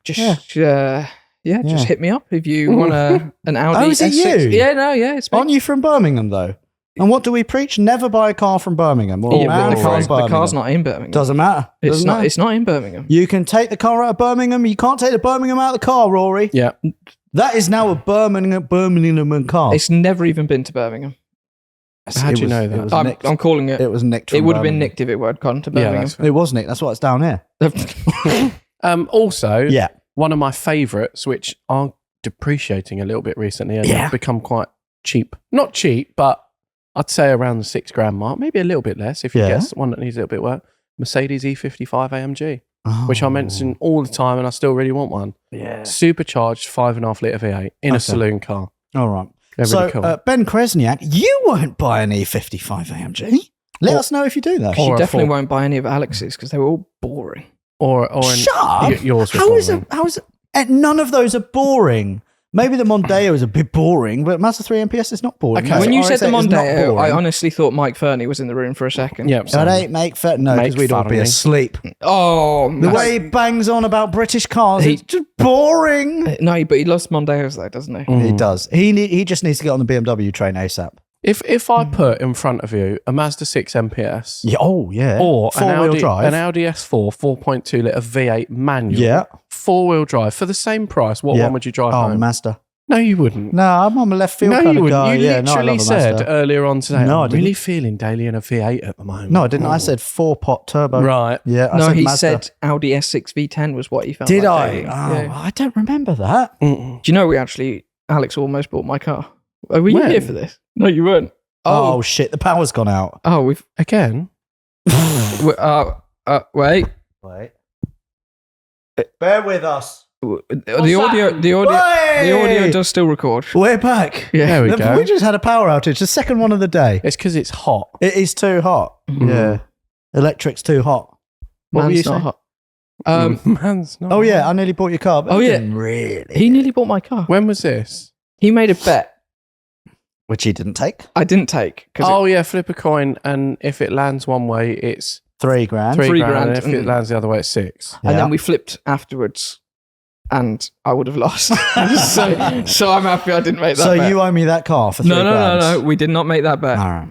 Just Yeah. hit me up if you want an Audi. Oh, is it S6. you? Yeah, it's me. Aren't you from Birmingham though? And what do we preach? Never buy a car from Birmingham. Or Yeah, man but the from car's Birmingham. not in Birmingham. Doesn't matter. It's Doesn't not. matter. It's not in Birmingham. You can take the car out of Birmingham. You can't take the Birmingham out of the car, Rory. Yeah. That is now a Birmingham car. It's never even been to Birmingham. How do you know that? It was I'm nicked. calling it. It was nicked. It from would have been Birmingham. nicked if it had gone to Yeah, Birmingham. that's It was nicked. That's why it's down here. Also, Yeah. one of my favourites, which are depreciating a little bit recently and Yeah. have become quite cheap. Not cheap, but I'd say around the $6,000 mark, maybe a little bit less if you Yeah. get one that needs a little bit of work. Mercedes E55 AMG, which I Oh. mention all the time and I still really want one. Yeah. Supercharged 5.5 litre V8 in a Okay. saloon car. All right. They're So, really cool. Ben Kresniak, you won't buy an E55 AMG. Let us know if you do that. Or You a definitely Ford. won't buy any of Alex's because they were all boring. or Shut up. yours was How is boring. it? How is it? None of those are boring. Maybe the Mondeo is a bit boring, but Mazda 3 MPS is not boring. Okay. When you said the RX-8 is not Mondeo, boring. I honestly thought Mike Fernie was in the room for a second. Yeah, But ain't make fun. No, because Make we'd all fun be of me. asleep. Oh, The way he bangs on about British cars, it's just boring. no, but he loves Mondeos though, doesn't he? He does. He just needs to get on the BMW train ASAP. If I put in front of you a Mazda 6 MPS Yeah. Oh, yeah. or four-wheel drive. an Audi S4 4.2 litre V8 manual, Yeah. 4-wheel drive for the same price, what Yeah. one would you drive Oh, home? Mazda. No, you wouldn't. No, I'm on the left field No, kind you of wouldn't. guy. You Yeah, no, I literally love a Mazda. said earlier on today, No, I I'm really didn't. feeling daily in a V8 at the moment. No, I didn't. I said 4-pot turbo. Right. Yeah, I No, said he Mazda. said Audi S6 V10 was what he felt. Did like I? dating. Oh, Yeah. I don't remember that. Mm-mm. Do you know Alex almost bought my car? Were you When? here for this? No, you weren't. Oh, shit, the power's gone out. Oh, we've. Again? Wait. Wait. Bear with us. The audio does still record. We're back. Yeah. There we go. We just had a power outage, the second one of the day. It's because it's hot. It is too hot. Mhm. Yeah. Electric's too hot. What were you Man's not saying? hot. Man's not. Oh, yeah, I nearly bought your car. But Oh, I yeah. didn't really. He nearly bought my car. When was this? He made a bet. Which he didn't take. I didn't take. Oh, yeah, flip a coin, and if it lands one way, it's $3 grand. three $3 grand, grand, and if it mm. lands the other way, it's 6. And Yeah. then we flipped afterwards, and I would have lost. so I'm happy I didn't make that So bet. you owe me that car for $3 No, grand. no. We did not make that bet. All right.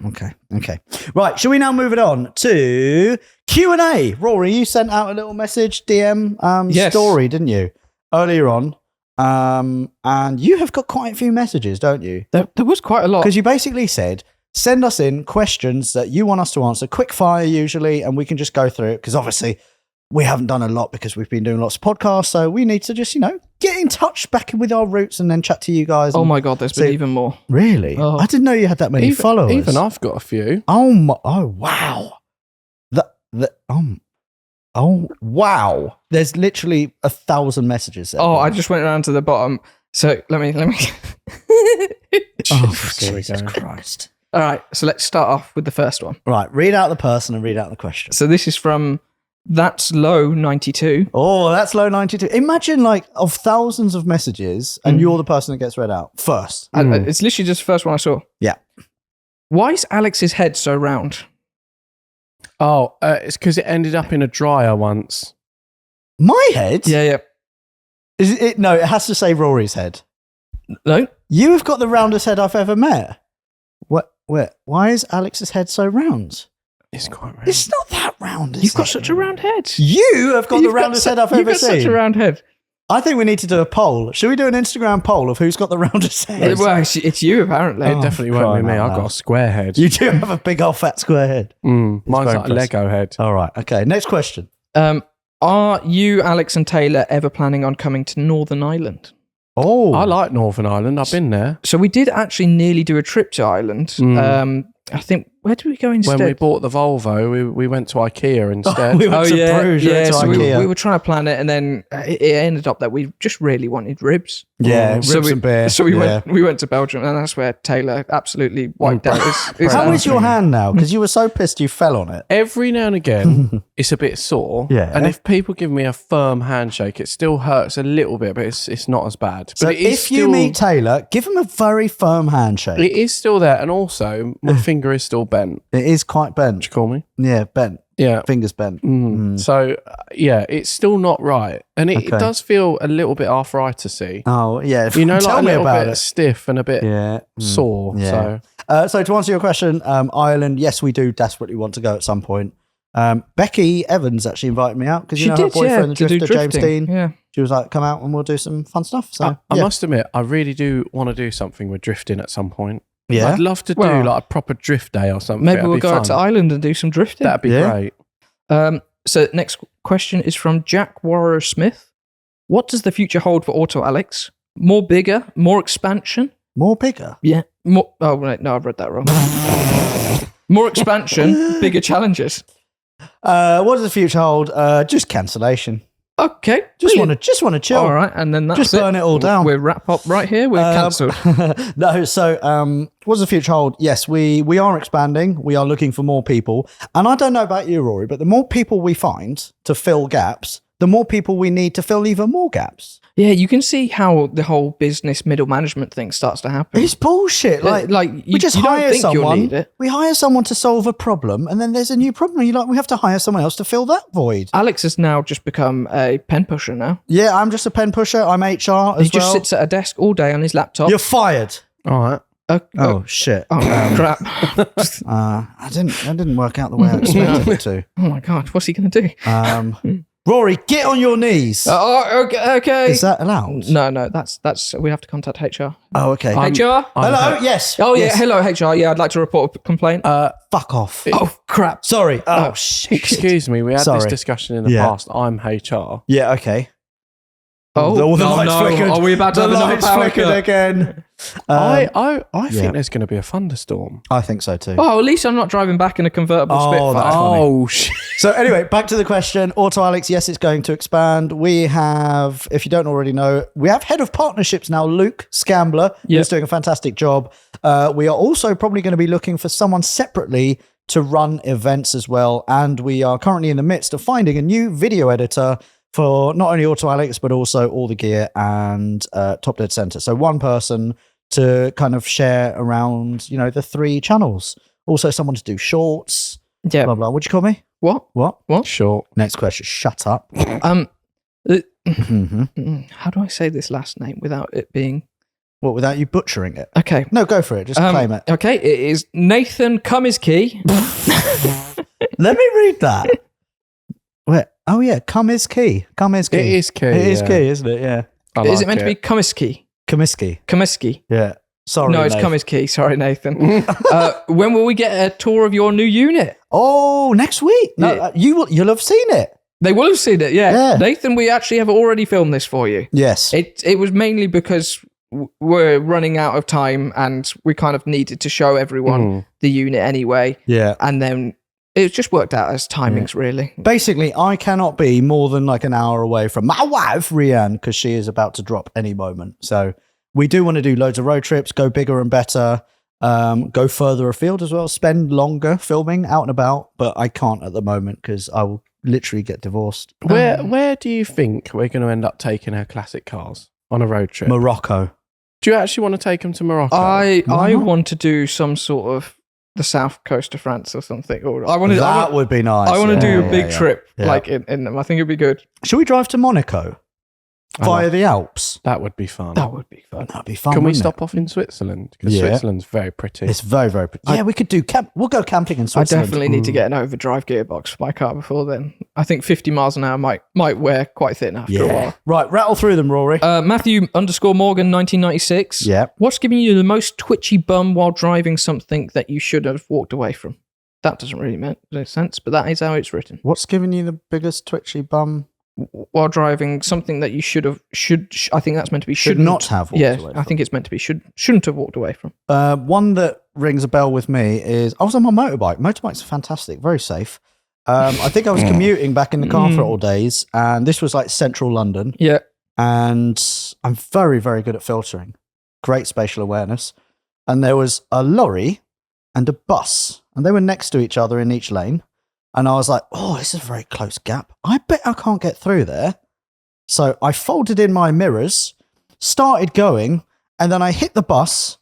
Okay. Right. Shall we now move it on to Q&A? Rory, you sent out a little message, DM Yes. story, didn't you? Earlier on. And you have got quite a few messages, don't you? There was quite a lot. Because you basically said, send us in questions that you want us to answer, quick fire usually, and we can just go through it. Because obviously we haven't done a lot because we've been doing lots of podcasts. So we need to just, get in touch back with our roots and then chat to you guys. Oh and- my God, there's been even more. Really? Oh. I didn't know you had that many followers. Even I've got a few. Oh wow. Oh wow. There's literally 1,000 messages there. Oh, I just went around to the bottom. So let me. Oh, Here we Jesus go. Christ. All right. So let's start off with the first one. Right, read out the person and read out the question. So this is from That's Low 92. Oh, that's low 92. Imagine of thousands of messages and you're the person that gets read out first. And it's literally just the first one I saw. Yeah. Why is Alex's head so round? Oh, it's because it ended up in a dryer once. My head? Yeah. Is it? No, it has to say Rory's head. No. You have got the roundest head I've ever met. What? Why is Alex's head so round? It's quite round. It's not that round. You've got such a round head. You have got the roundest head I've You've ever got such seen. a round head. I think we need to do a poll. Should we do an Instagram poll of who's got the roundest head? Well, it's you apparently. It definitely won't be crying me. out I've got loud. a square head. You do have a big old fat square head. Mine's very like a impressive. Lego head. All right. Okay. Next question. Are you, Alex, and Taylor ever planning on coming to Northern Ireland? Oh, I like Northern Ireland. I've been there. So we did actually nearly do a trip to Ireland. I think, where did we go instead? When we bought the Volvo, we went to IKEA instead. we went to Bruges, we went to so IKEA. we were trying to plan it, and then it ended up that we just really wanted ribs. Yeah, ribs so we, and beer. So we Yeah. went to Belgium, and that's where Taylor absolutely wiped out his How hand. is your hand now? Because you were so pissed you fell on it. Every now and again, it's a bit sore. Yeah. And if people give me a firm handshake, it still hurts a little bit, but it's not as bad. But So it is if you meet Taylor, give him a very firm handshake. it is still there, and also my finger is still bent. It is quite bent. Did you call me? Yeah, bent. Yeah. Fingers bent. So it's still not right, and it Okay. does feel a little bit arthritis-y. Oh, yeah. You know, Tell like a me little about bit it. stiff and a bit Yeah. sore. Yeah. So So to answer your question, Ireland, yes, we do desperately want to go at some point. Becky Evans actually invited me out because you know her boyfriend, the to do drifter, James drifting. Dean. Yeah. She was like, come out and we'll do some fun stuff. So I yeah. must admit, I really do want to do something with drifting at some point. Yeah. I'd love to do Well, like a proper drift day or something. Maybe That'd we'll be go fun. out to Ireland and do some drifting. That'd be Yeah. great. So next question is from Jack Warrer Smith. What does the future hold for Autoalex? More bigger, more expansion? More bigger. Yeah. More. Oh wait, no, I've read that wrong. More expansion, bigger challenges. What does the future hold? Just cancellation. Okay. Just brilliant. want to chill. All right, and then that's Just burn it all down. We'll wrap up right here. We're cancelled. No, so what does the future hold? Yes, we are expanding. We are looking for more people. And I don't know about you, Rory, but the more people we find to fill gaps, the more people we need to fill even more gaps. Yeah, you can see how the whole business middle management thing starts to happen. It's bullshit. Like we just you don't hire think you'll someone. need it. We hire someone to solve a problem, and then there's a new problem. And you're like, we have to hire someone else to fill that void. Alex has now just become a pen pusher now. Yeah, I'm just a pen pusher. I'm HR as He just well. sits at a desk all day on his laptop. You're fired. All right. Oh shit. Oh, crap. I didn't work out the way I expected it to. Oh my God, what's he going to do? Rory, get on your knees. Okay. Is that allowed? No, that's we have to contact HR. Oh, okay. HR? Hello. Yes. Oh, yeah. Yes. Hello, HR. Yeah, I'd like to report a complaint. Fuck off. Oh, crap. Sorry. Oh, shit. Excuse me, we had Sorry. this discussion in the Yeah. past. I'm HR. Yeah. Okay. Oh, All the lights no. flickered. Are we about to The have another lights power flickered cut? again. I yeah. think there's going to be a thunderstorm. I think so too. Oh, at least I'm not driving back in a convertible Oh, Spitfire. that's funny. Oh, shit. So anyway, back to the question. Autoalex, yes, it's going to expand. We have, if you don't already know, we have head of partnerships now, Luke Scambler, Yep. who's doing a fantastic job. We are also probably going to be looking for someone separately to run events as well. And we are currently in the midst of finding a new video editor for not only Autoalex, but also All the Gear and Top Dead Center. So one person to kind of share around, the 3 channels. Also someone to do shorts, Yeah. blah, blah. What'd you call me? What? What? Short. Next question. Shut up. How do I say this last name without it being... What, without you butchering it? Okay. No, go for it. Just claim it. Okay, it is Nathan Cummins-Key. Let me read that. Wait. Oh, yeah. Come is key. Come is key. It is key. It is yeah. key, isn't it? Yeah. I Is like it meant to be Cummins-Key? Comiskey. Cummins-Key. Yeah. Sorry. No, it's Nathan. Cummins-Key. Sorry, Nathan. When will we get a tour of your new unit? Oh, next week. No, Yeah. you'll have seen it. They will have seen it, yeah. Yeah. Nathan, we actually have already filmed this for you. Yes. It was mainly because we're running out of time and we kind of needed to show everyone the unit anyway. Yeah. And then it just worked out as timings, really. Basically, I cannot be more than like an hour away from my wife, Rianne, because she is about to drop any moment. So we do want to do loads of road trips, go bigger and better, go further afield as well, spend longer filming out and about. But I can't at the moment because I will literally get divorced. Where do you think we're going to end up taking our classic cars on a road trip? Morocco. Do you actually want to take them to Morocco? I Why not? want to do some sort of the south coast of France or something. Or I want to. That would be nice. I want to Yeah, do yeah, a big yeah. trip Yeah. like in them. I think it'd be good. Should we drive to Monaco via the Alps? That would be fun. That would be fun. That'd be fun. Can we wouldn't stop off in Switzerland? Because Yeah. Switzerland's very pretty. It's very, very pretty. Yeah, we could do camp. We'll go camping in I Switzerland. definitely need to get an overdrive gearbox for my car before then. I think 50 miles an hour might wear quite thin after a Yeah. while. Right, rattle through them, Rory. Matthew_Morgan 1996. Yeah. What's giving you the most twitchy bum while driving something that you should have walked away from? That doesn't really make sense, but that is how it's written. What's giving you the biggest twitchy bum? While driving something that you should I think that's meant to be Should shouldn't not have walked yeah, away I think it's meant to be shouldn't have walked away from. One that rings a bell with me is I was on my motorbike. Motorbikes are fantastic, very safe. I think I was commuting back in the car for all days, and this was like central London. Yeah. And I'm very, very good at filtering. Great spatial awareness. And there was a lorry and a bus, and they were next to each other in each lane. And I was like, oh, this is a very close gap. I bet I can't get through there. So I folded in my mirrors, started going, and then I hit the bus,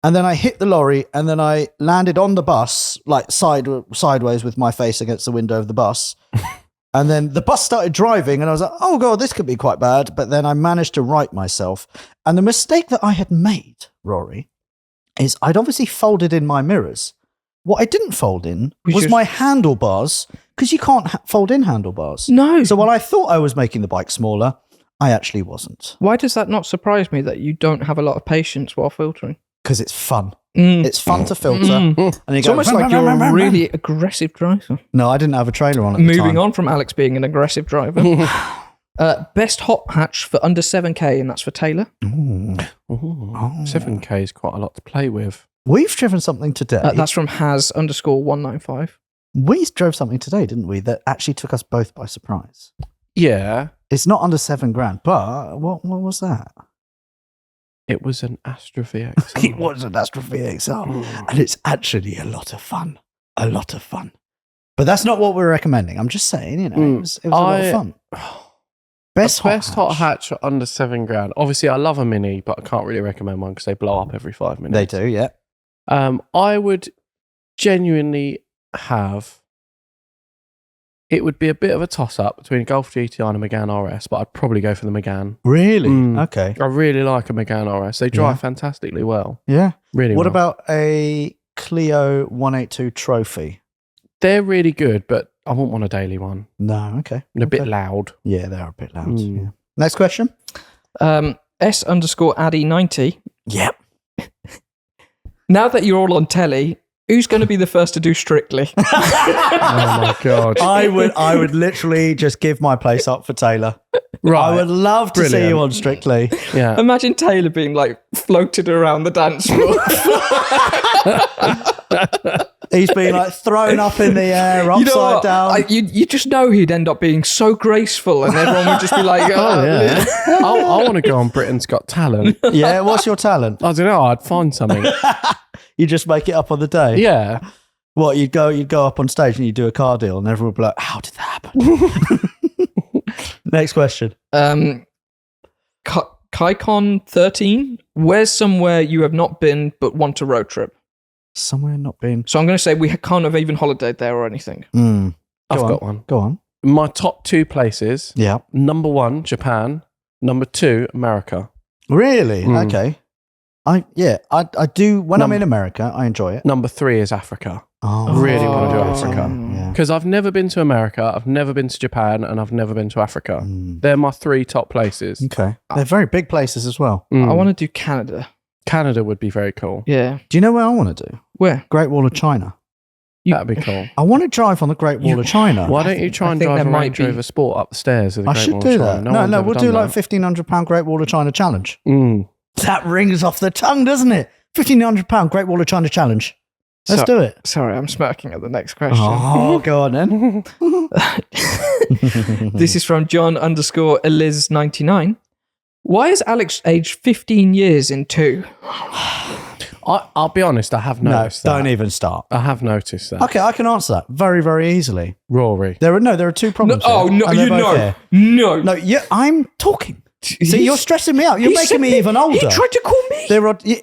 and then I hit the lorry, and then I landed on the bus, like sideways with my face against the window of the bus. And then the bus started driving, and I was like, oh, God, this could be quite bad. But then I managed to right myself. And the mistake that I had made, Rory, is I'd obviously folded in my mirrors. What I didn't fold in was my handlebars, because you can't fold in handlebars. No. So while I thought I was making the bike smaller, I actually wasn't. Why does that not surprise me that you don't have a lot of patience while filtering? Because it's fun. It's fun to filter. And you It's go, almost like you're a really aggressive driver. No, I didn't have a trailer on at the time. Moving on from Alex being an aggressive driver. Best hot hatch for under 7K, and that's for Taylor. Ooh. 7K is quite a lot to play with. We've driven something today. That's from Has_195. We drove something today, didn't we, that actually took us both by surprise. Yeah. It's not under $7,000, but what was that? It was an Astra VXR. It was an Astra VXR, and it's actually a lot of fun. A lot of fun. But that's not what we're recommending. I'm just saying, it was a lot of fun. Best hot hatch under £7,000. Obviously, I love a Mini, but I can't really recommend one because they blow up every 5 minutes. They do, yeah. I would genuinely have. It would be a bit of a toss-up between a Golf GTI and a Megane RS, but I'd probably go for the Megane. Really? Okay. I really like a Megane RS. They drive fantastically well. Yeah. Really What well. about a Clio 182 Trophy? They're really good, but I wouldn't want a daily one. No, okay. They're a bit loud. Yeah, they are a bit loud. Yeah. Next question. S_Addy90. Yep. Now that you're all on telly, who's going to be the first to do Strictly? Oh my God. I would literally just give my place up for Taylor. Right. I would love to see you on Strictly. Yeah. Imagine Taylor being like floated around the dance floor. He's been like thrown up in the air, upside down. You just know he'd end up being so graceful, and everyone would just be like, Oh, yeah. I want to go on Britain's Got Talent. Yeah, what's your talent? I don't know. I'd find something. You just make it up on the day. Yeah. What, you'd go up on stage and you do a car deal and everyone would be like, how did that happen? Next question. KaiCon 13. Where's somewhere you have not been but want to road trip? Somewhere not been. So I'm going to say we can't have even holidayed there or anything. I've got one. Go on. My top 2 places. Yeah. Number 1, Japan. Number 2, America. Really? Okay. I do. When I'm in America, I enjoy it. Number 3 is Africa. Oh, Really want to do Africa. Yeah. Because I've never been to America, I've never been to Japan, and I've never been to Africa. They're my 3 top places. Okay. They're very big places as well. I want to do Canada. Canada would be very cool. Yeah. Do you know where I want to do? Where? Great Wall of China. That'd be cool. I want to drive on the Great Wall of China. Why don't you try and think drive there a might Range be- Rover Sport up the stairs of the I Great should Wall do of that. China? No, one's ever we'll done do like that. £1,500 Great Wall of China challenge. Mm. That rings off the tongue, doesn't it? £1,500 Great Wall of China challenge. Let's do it. Sorry, I'm smirking at the next question. Oh, go on then. This is from John_Eliz99. Why is Alex aged 15 years in 2? I'll be honest, I have No, noticed that. don't even start. I have noticed that. Okay, I can answer that very, very easily. Rory. There are 2 problems. Oh, here, no, and they're you both know. here. No. No, I'm talking. See, you're stressing me out. You're making me even older. He tried to call me.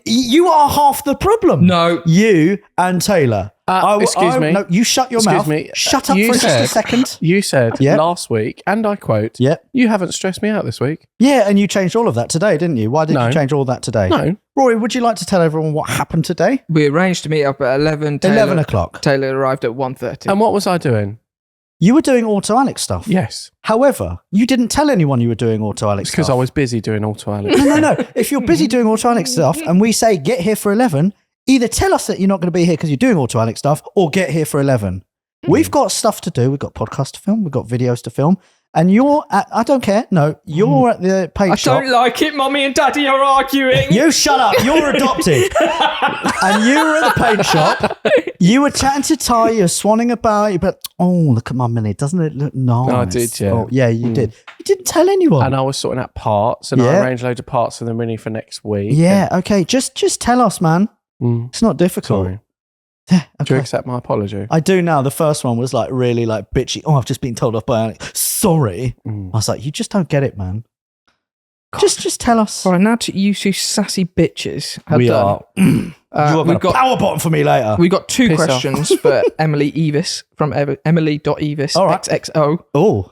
You are half the problem. No. You and Taylor. Excuse me. No, you shut your Excuse mouth. me. Shut up You for just a said- second. You said Yeah. last week, and I quote, Yeah. you haven't stressed me out this week. Yeah, and you changed all of that today, didn't you? Why did No. you change all that today? No. Rory, would you like to tell everyone what happened today? We arranged to meet up at 11. 11 o'clock. Taylor arrived at 1:30. And what was I doing? You were doing Autoalex stuff. Yes. However, you didn't tell anyone you were doing Autoalex It's because stuff. I was busy doing Autoalex. No. If you're busy doing Autoalex stuff and we say get here for 11, either tell us that you're not going to be here because you're doing Autoalex stuff or get here for 11. We've got stuff to do. We've got podcasts to film. We've got videos to film. And you're at, I don't care. No, you're at the paint I shop. don't like it. Mummy and Daddy are arguing. You shut up. You're adopted. And you were at the paint shop. You were chatting to Ty. You're swanning about. You but oh, look at my Mini. Doesn't it look nice? I did, yeah. Oh, yeah, you did. You didn't tell anyone. And I was sorting out parts, and Yeah. I arranged loads of parts for the Mini for next week. yeah. Okay. Just tell us, man. Mm. It's not difficult. Sorry. Yeah, Do you okay. accept my apology? I do now. The first one was like really like bitchy. Oh, I've just been told off by Alex. Sorry. Mm. I was like, you just don't get it, man. Just tell us. All right, now to you 2 sassy bitches have We done. are. You are we've got power bottom for me later. We got 2 Piss off. questions for Emily Evis from Emily.Evis All right. XXO. Oh,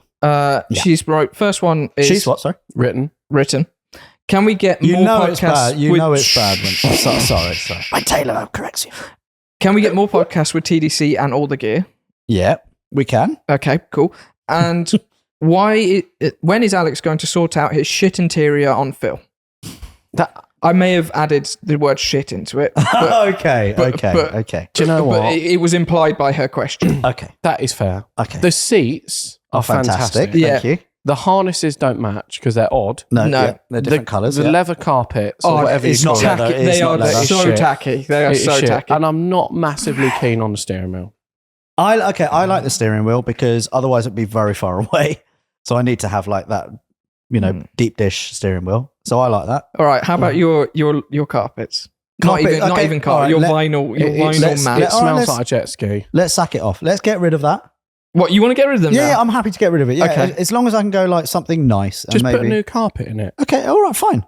She's wrote, first one is she's what? Sorry. Written. written. Can we get You more know podcasts? it's bad. You with- know it's bad. When, sorry. Wait, Taylor corrects you. Can we get more podcasts with TDC and all the gear? Yeah, we can. Okay, cool. And when is Alex going to sort out his shit interior on Phil? That. I may have added the word shit into it. But, Okay. Do you know but what? it was implied by her question. Okay. That is fair. Okay. The seats are fantastic. Yeah. Thank you. The harnesses don't match because they're odd. No. Yeah, they're different colours. The leather carpets or whatever it's you call not it. leather. Tacky. It's They not are leather. so Shit. tacky. They are It is so shit. tacky. And I'm not massively keen on the steering wheel. I like the steering wheel because otherwise it'd be very far away. So I need to have like that, deep dish steering wheel. So I like that. All right. How about your carpets? Carpet, Not okay, even all right, carpet. Your vinyl It mat. smells let's- like a jet ski. Let's sack it off. Let's get rid of that. What, you want to get rid of them now? Yeah, I'm happy to get rid of it. Yeah, Okay. as long as I can go like something nice. Just and maybe... put a new carpet in it. Okay, all right, fine.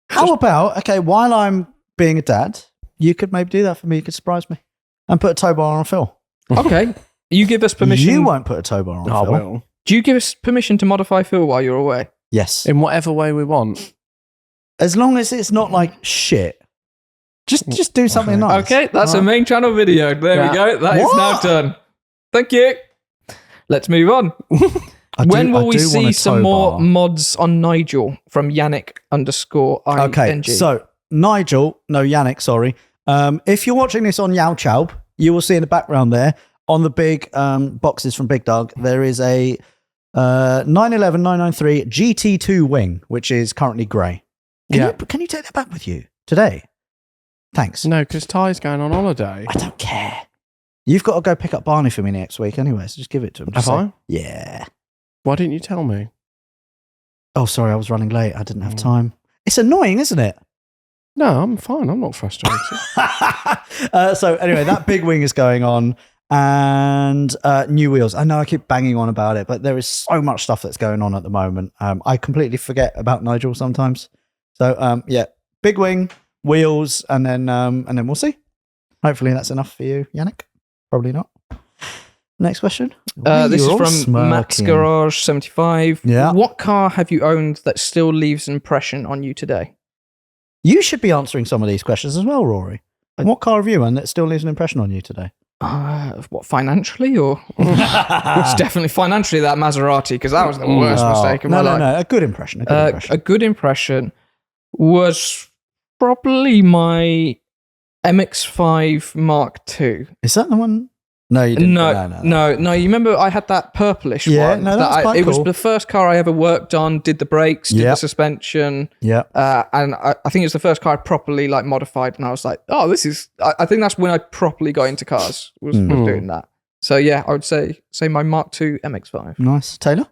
How about, while I'm being a dad, you could maybe do that for me. You could surprise me and put a tow bar on Phil. Okay. You give us permission. You won't put a tow bar on I Phil. will. Do you give us permission to modify Phil while you're away? Yes. In whatever way we want. As long as it's not like shit. Just do something nice. Okay, that's a main channel video. There we go. That is now done. Thank you. Let's move on. When will we see some more mods on Nigel from Yannick_ING? Okay, so Nigel, no, Yannick, sorry. If you're watching this on YowChow, you will see in the background there, on the big boxes from Big Dog, there is a 911 993 GT2 wing, which is currently grey. Can you take that back with you today? Thanks. No, because Ty's going on holiday. I don't care. You've got to go pick up Barney for me next week anyway, so just give it to him. Have I? Yeah. Why didn't you tell me? Oh, sorry, I was running late. I didn't have time. It's annoying, isn't it? No, I'm fine. I'm not frustrated. So anyway, that big wing is going on and new wheels. I know I keep banging on about it, but there is so much stuff that's going on at the moment. I completely forget about Nigel sometimes. So yeah, big wing, wheels, and then we'll see. Hopefully that's enough for you, Yannick. Probably not. Next question. This is from Matt's Garage 75. Yeah. What car have you owned that still leaves an impression on you today? You should be answering some of these questions as well, Rory. What car have you owned that still leaves an impression on you today? What, financially or? It's definitely financially that Maserati, because that was the worst mistake of my life. No, a good impression. A good impression was probably my MX-5 Mark II. Is that the one? No, you didn't. No. You remember I had that purplish one? Yeah, no, that's quite It cool. was the first car I ever worked on, did the brakes, did the suspension. Yeah. And I think it was the first car I properly like modified, and I was like, oh, this is... I think that's when I properly got into cars, was doing that. So yeah, I would say my Mark II MX-5. Nice. Taylor?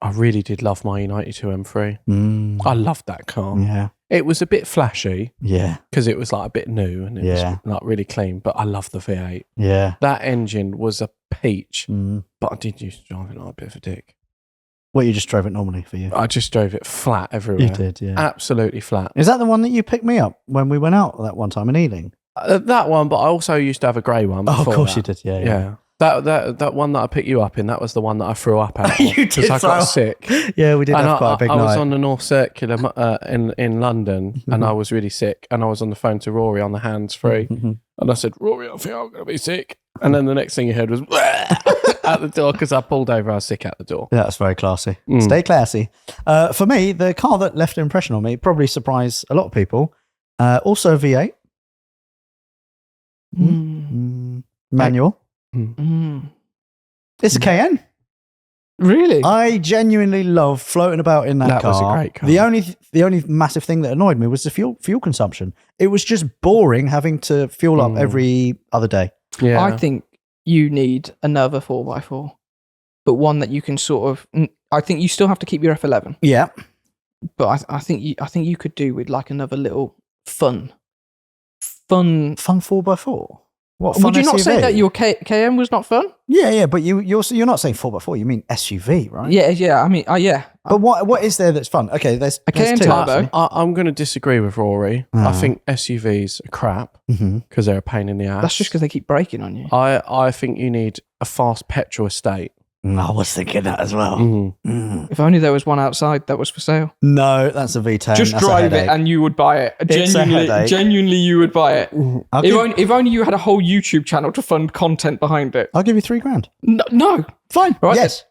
I really did love my E92 M3. I loved that car. Yeah. It was a bit flashy. Yeah. Because it was like a bit new and it was like really clean, but I love the V8. Yeah. That engine was a peach, but I did used to drive it like a bit of a dick. Well, you just drove it normally for you. I just drove it flat everywhere. You did, yeah. Absolutely flat. Is that the one that you picked me up when we went out that one time in Ealing? That one, but I also used to have a grey one. Oh, of course that. you did, yeah. Yeah. That one that I picked you up in, that was the one that I threw up out. You did because I got sick. Yeah, we did have quite a big night. I was on the North Circular in London, and I was really sick. And I was on the phone to Rory on the hands-free, and I said, "Rory, I think I'm going to be sick." And then the next thing you heard was out the door because I pulled over. I was sick out the door. Yeah, that's very classy. Stay classy. For me, the car that left an impression on me, probably surprised a lot of people. Also a V8. Manual. It's a Cayenne. Really? I genuinely love floating about in that car. That was a great car. The only massive thing that annoyed me was the fuel consumption. It was just boring having to fuel up every other day. Yeah. I think you need another 4x4, but one that you can sort of... I think you still have to keep your F11. Yeah. But I think you could do with like another little fun 4x4. What fun Would you not SUV? say that your KM was not fun? Yeah, but you're not saying 4x4. You mean SUV, right? Yeah. I mean, yeah. But what is there that's fun? Okay, there's Cayenne two, Turbo. actually. I'm going to disagree with Rory. I think SUVs are crap because they're a pain in the ass. That's just because they keep braking on you. I think you need a fast petrol estate. I was thinking that as well. If only there was one outside that was for sale. No, that's a V10. Just That's drive a it headache. and you would buy it. Genuinely, you would buy it. If only you had a whole YouTube channel to fund content behind it. I'll give you $3,000. No. Fine. Right. Yes.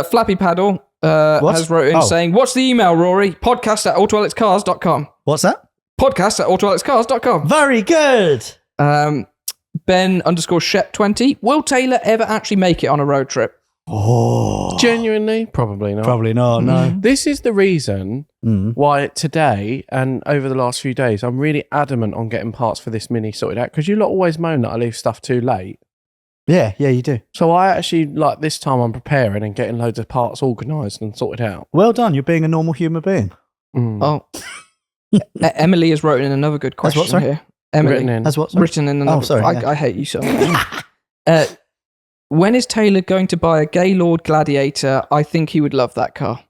Flappy Paddle has wrote in saying, what's the email, Rory? podcast@autoalexcars.com. What's that? podcast@autoalexcars.com. Very good. Ben_Shep20. Will Taylor ever actually make it on a road trip? Oh. Genuinely, probably not. Probably not, no. This is the reason why today and over the last few days, I'm really adamant on getting parts for this Mini sorted out because you lot always moan that I leave stuff too late. Yeah, you do. So I actually, like this time I'm preparing and getting loads of parts organised and sorted out. Well done. You're being a normal human being. Oh. Emily has wrote in another good question what, sorry? here. Emily. Written in. As what? Sorry? Written in another. sorry, I hate you so much. When is Taylor going to buy a Gaylord Gladiator? I think he would love that car.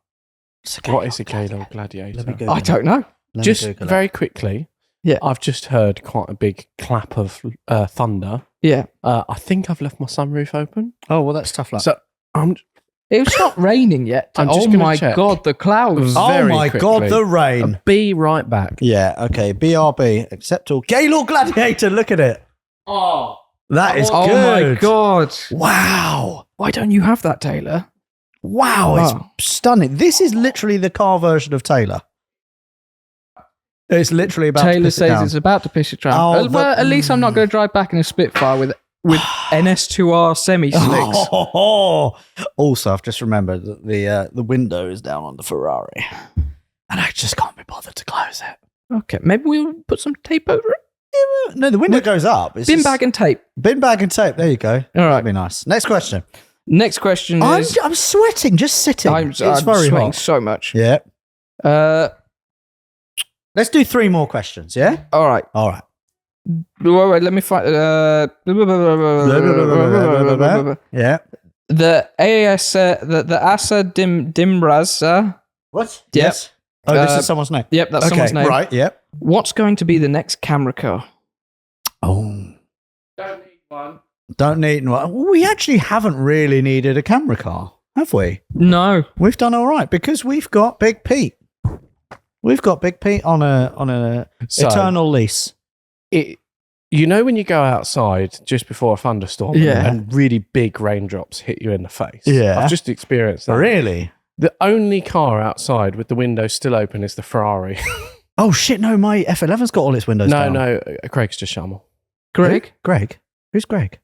What is a Gaylord Gladiator? I don't know. Just very quickly, Yeah. I've just heard quite a big clap of thunder. Yeah. I think I've left my sunroof open. Oh, well, that's tough luck. So I'm It's not raining yet. I'm just oh gonna my check. God, the clouds. Oh very my quickly. God, the rain. be right back. Yeah, okay. BRB, accept all. Gaylord Gladiator, look at it. Oh. That is Oh good. my God. Wow. Why don't you have that, Taylor? Wow, it's stunning. This is literally the car version of Taylor. It's literally about to Taylor piss it says down. it's about to piss it down. Oh, Well, at least I'm not going to drive back in a Spitfire with NS2R semi-slicks. Also, I've just remembered that the window is down on the Ferrari. And I just can't be bothered to close it. Okay, maybe we'll put some tape over it. No, the window goes up. It's Bin just- bag and tape. Bin bag and tape. There you go. All That'd right. be nice. Next question. Next question I'm is... sweating just sitting. I'm it's very sweating hot. so much. Yeah. Let's Let's do 3 more questions, yeah? All right. All right. Wait, let me find... Yeah. The AS... the Asa Dimraz... What? Yep. Yes. Oh, this is someone's name. Yep, that's Okay, someone's name. right, yep. What's going to be the next camera car? Oh. Don't need one. Don't need one. We actually haven't really needed a camera car, have we? No. We've done all right because we've got Big Pete. We've got Big Pete on a So- eternal lease. You know when you go outside just before a thunderstorm Yeah. and really big raindrops hit you in the face? Yeah. I've just experienced that. Really? The only car outside with the windows still open is the Ferrari. Oh shit! No, my F11's got all its windows down. No, Craig's just Shamel. Greg? Greg? Who's Greg?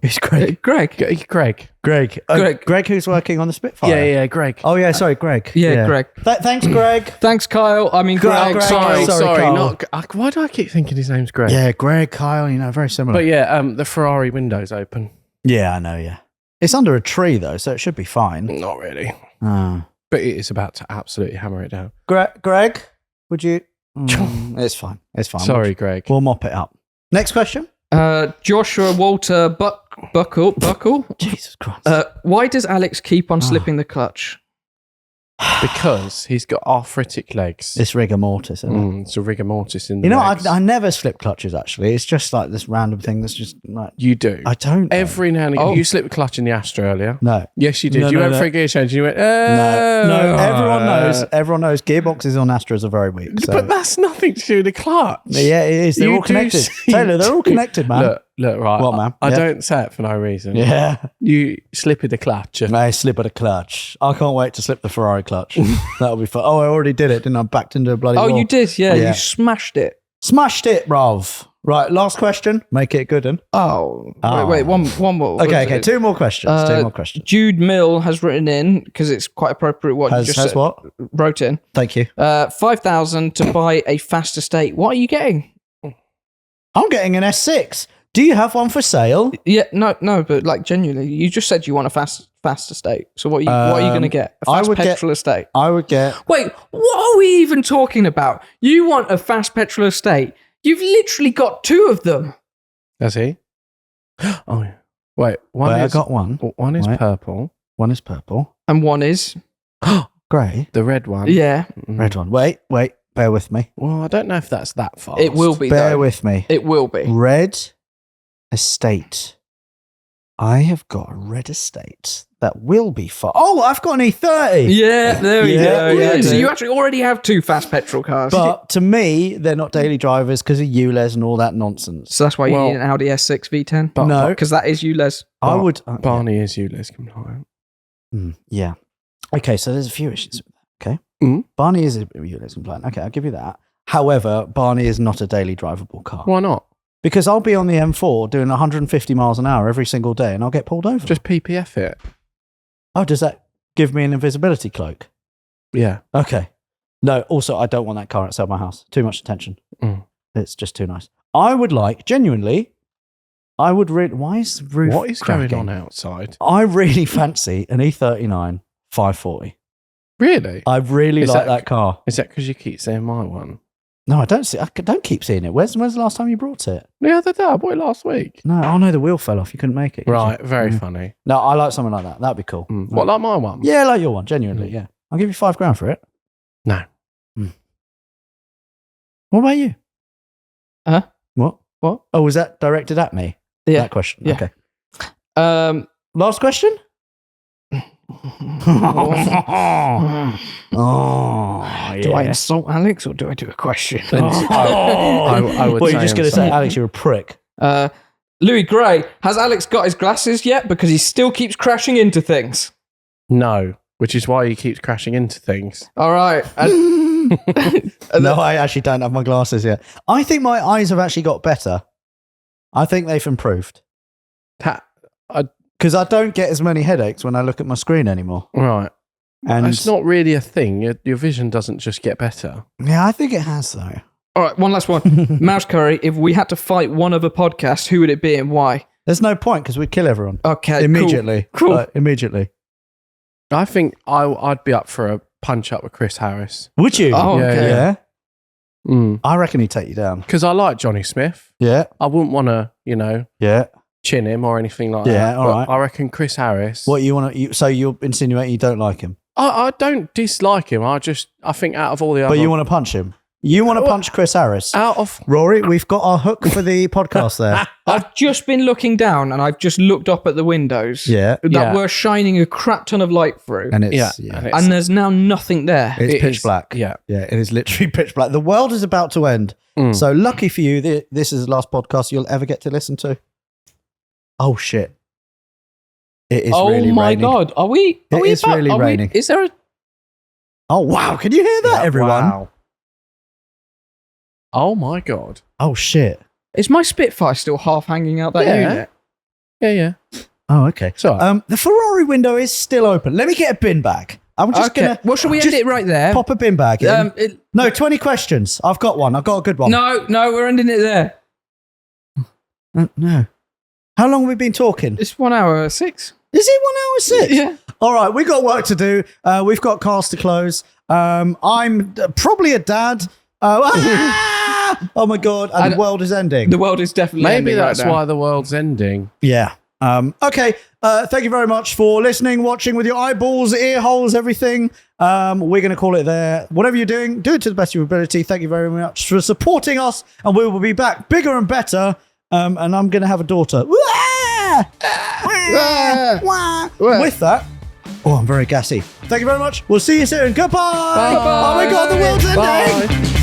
Who's Greg? Greg. Greg. Greg. Greg, who's working on the Spitfire. Yeah, Greg. Oh yeah, sorry, Greg. Yeah, Greg. Thanks, Greg. Thanks, Kyle. I mean, Greg. Greg. Sorry. Sorry, Kyle. Not. Why do I keep thinking his name's Greg? Yeah, Greg, Kyle. You know, very similar. But yeah, the Ferrari windows open. Yeah, I know. Yeah, it's under a tree though, so it should be fine. Not really. Ah. But it is about to absolutely hammer it down. Greg, would you? It's fine. It's fine. Sorry, Greg. We'll mop it up. Next question. Joshua Walter Buckle. Jesus Christ. Why does Alex keep on slipping the clutch? Because he's got arthritic legs. It's rigor mortis, isn't it? It's a rigor mortis in the You know, legs. I never slip clutches, actually. It's just like this random thing that's just like... You do. I don't know. Every now and again. Oh. You slipped the clutch in the Astra earlier. No. Yes, you did. No, you no, went no. for a gear change and you went, No, everyone knows gearboxes on Astras are very weak. So. But that's nothing to do with the clutch. Yeah, it is. They're You all do connected. see- Taylor, they're all connected, man. Look, right. What, man? I Yeah. don't say it for no reason. Yeah. You slipped the clutch. I slip at a clutch. I can't wait to slip the Ferrari clutch. That'll be fun. Oh, I already did it, didn't I? Backed into a bloody Oh, wall. you did? Yeah, Yeah. you smashed it. Smashed it, bruv. Right, last question. Make it good, one. Oh, Oh. wait, one more. Okay, 2 more questions. 2 more questions. Jude Mill has written in, because it's quite appropriate what you Has just said. what? Wrote in. Thank you. 5,000 to buy a fast estate. What are you getting? I'm getting an S6. Do you have one for sale? Yeah, no, but like genuinely, you just said you want a fast estate. So what are you going to get? A I fast would get- petrol estate. I would get... Wait, what are we even talking about? You want a fast petrol estate? You've literally got 2 of them. Does he? Oh, yeah. Wait, one I is, got one. one is Wait. purple. One is purple. And one is, Grey. The red one. yeah, Red one. Wait. Bear with me. Well, I don't know if that's that fast. it will be. Bear though. with me. It will be. Red estate. I have got a red estate that will be far. Oh, I've got an E30. Yeah, there we Yeah, go. yeah, Yeah, so dude. you actually already have 2 fast petrol cars. But to me, they're not daily drivers because of ULEZ and all that nonsense. So that's why you Well- need an Audi S6 V10? No. Because that is ULEZ. I would. Barney is ULEZ compliant. Yeah. Okay, so there's a few issues with that. Okay. Mm. Barney is a ULEZ compliant. Okay, I'll give you that. However, Barney is not a daily drivable car. Why not? Because I'll be on the M4 doing 150 miles an hour every single day and I'll get pulled over. Just PPF it. Oh, does that give me an invisibility cloak? Yeah. Okay. No, also, I don't want that car outside my house. Too much attention. Mm. It's just too nice. I would like, genuinely, why is the roof What is cracking? going on outside? I really fancy an E39 540. Really? I really Is like that- that car. Is that because you keep saying my one? No, I don't see. I don't keep seeing it. When's the last time you brought it? The other day, I bought it last week. No, oh no, the wheel fell off. You couldn't make it. could Right, you? very funny. No, I like something like that. That'd be cool. What, like my one? Yeah, like your one. Genuinely, yeah. I'll give you $5,000 for it. No. What about you? Huh? What? Oh, was that directed at me? Yeah. That question. Yeah. Okay. Last question. Oh, Do I insult Alex or do I do a question? I would Well, say you're just going to insult. say, Alex, you're a prick. Louis Gray, has Alex got his glasses yet? Because he still keeps crashing into things. No, which is why he keeps crashing into things. All right. No, I actually don't have my glasses yet. I think my eyes have actually got better. I think they've improved. Because I don't get as many headaches when I look at my screen anymore. Right. And It's not really a thing. Your vision doesn't just get better. Yeah, I think it has, though. All right, one last one. Mouse Curry, if we had to fight one other podcast, who would it be and why? There's no point because we'd kill everyone. Okay, Immediately. Cool. Like, immediately. I think I'd be up for a punch up with Chris Harris. Would you? Oh, Yeah, okay. Yeah. I reckon he'd take you down. Because I like Johnny Smith. Yeah. I wouldn't want to, Yeah. chin him or anything like Yeah, that. all But right. I reckon Chris Harris. What you want to? So you're insinuating you don't like him, I don't dislike him. I think out of all the other. but you want to punch him. You want to punch Chris Harris. out of Rory, we've got our hook for the podcast there. I've just been looking down and I've just looked up at the windows Yeah. that were shining a crap ton of light through. And it's And there's now nothing there. it's it pitch is- black. Yeah. Yeah, it is literally pitch black. The world is about to end. So lucky for you, this is the last podcast you'll ever get to listen to. Oh shit! It is really Oh my raining. God. Are we? It is really raining. Is there a. Oh wow! Can you hear that, everyone? Wow. Oh my God. Oh shit! Is my Spitfire still half hanging out that Yeah. unit? Yeah. Oh okay. So The Ferrari window is still open. Let me get a bin bag. I'm just gonna. Well, should we end just it right there? Pop a bin bag in. No, 20 questions. I've got one. I've got a good one. we're ending it there. No. How long have we been talking? It's 1 hour 6. Is it 1 hour 6? Yeah. All right, we've got work to do. We've got cars to close. I'm probably a dad. Oh my God. And the world is ending. The world is definitely maybe ending that's right now. why the world's ending. Yeah. Okay. Thank you very much for listening, watching with your eyeballs, ear holes, everything. We're going to call it there. Whatever you're doing, do it to the best of your ability. Thank you very much for supporting us, and we will be back bigger and better. And I'm going to have a daughter. With that, I'm very gassy. Thank you very much. We'll see you soon. Goodbye. Bye. Oh my God, the world's ending. Bye.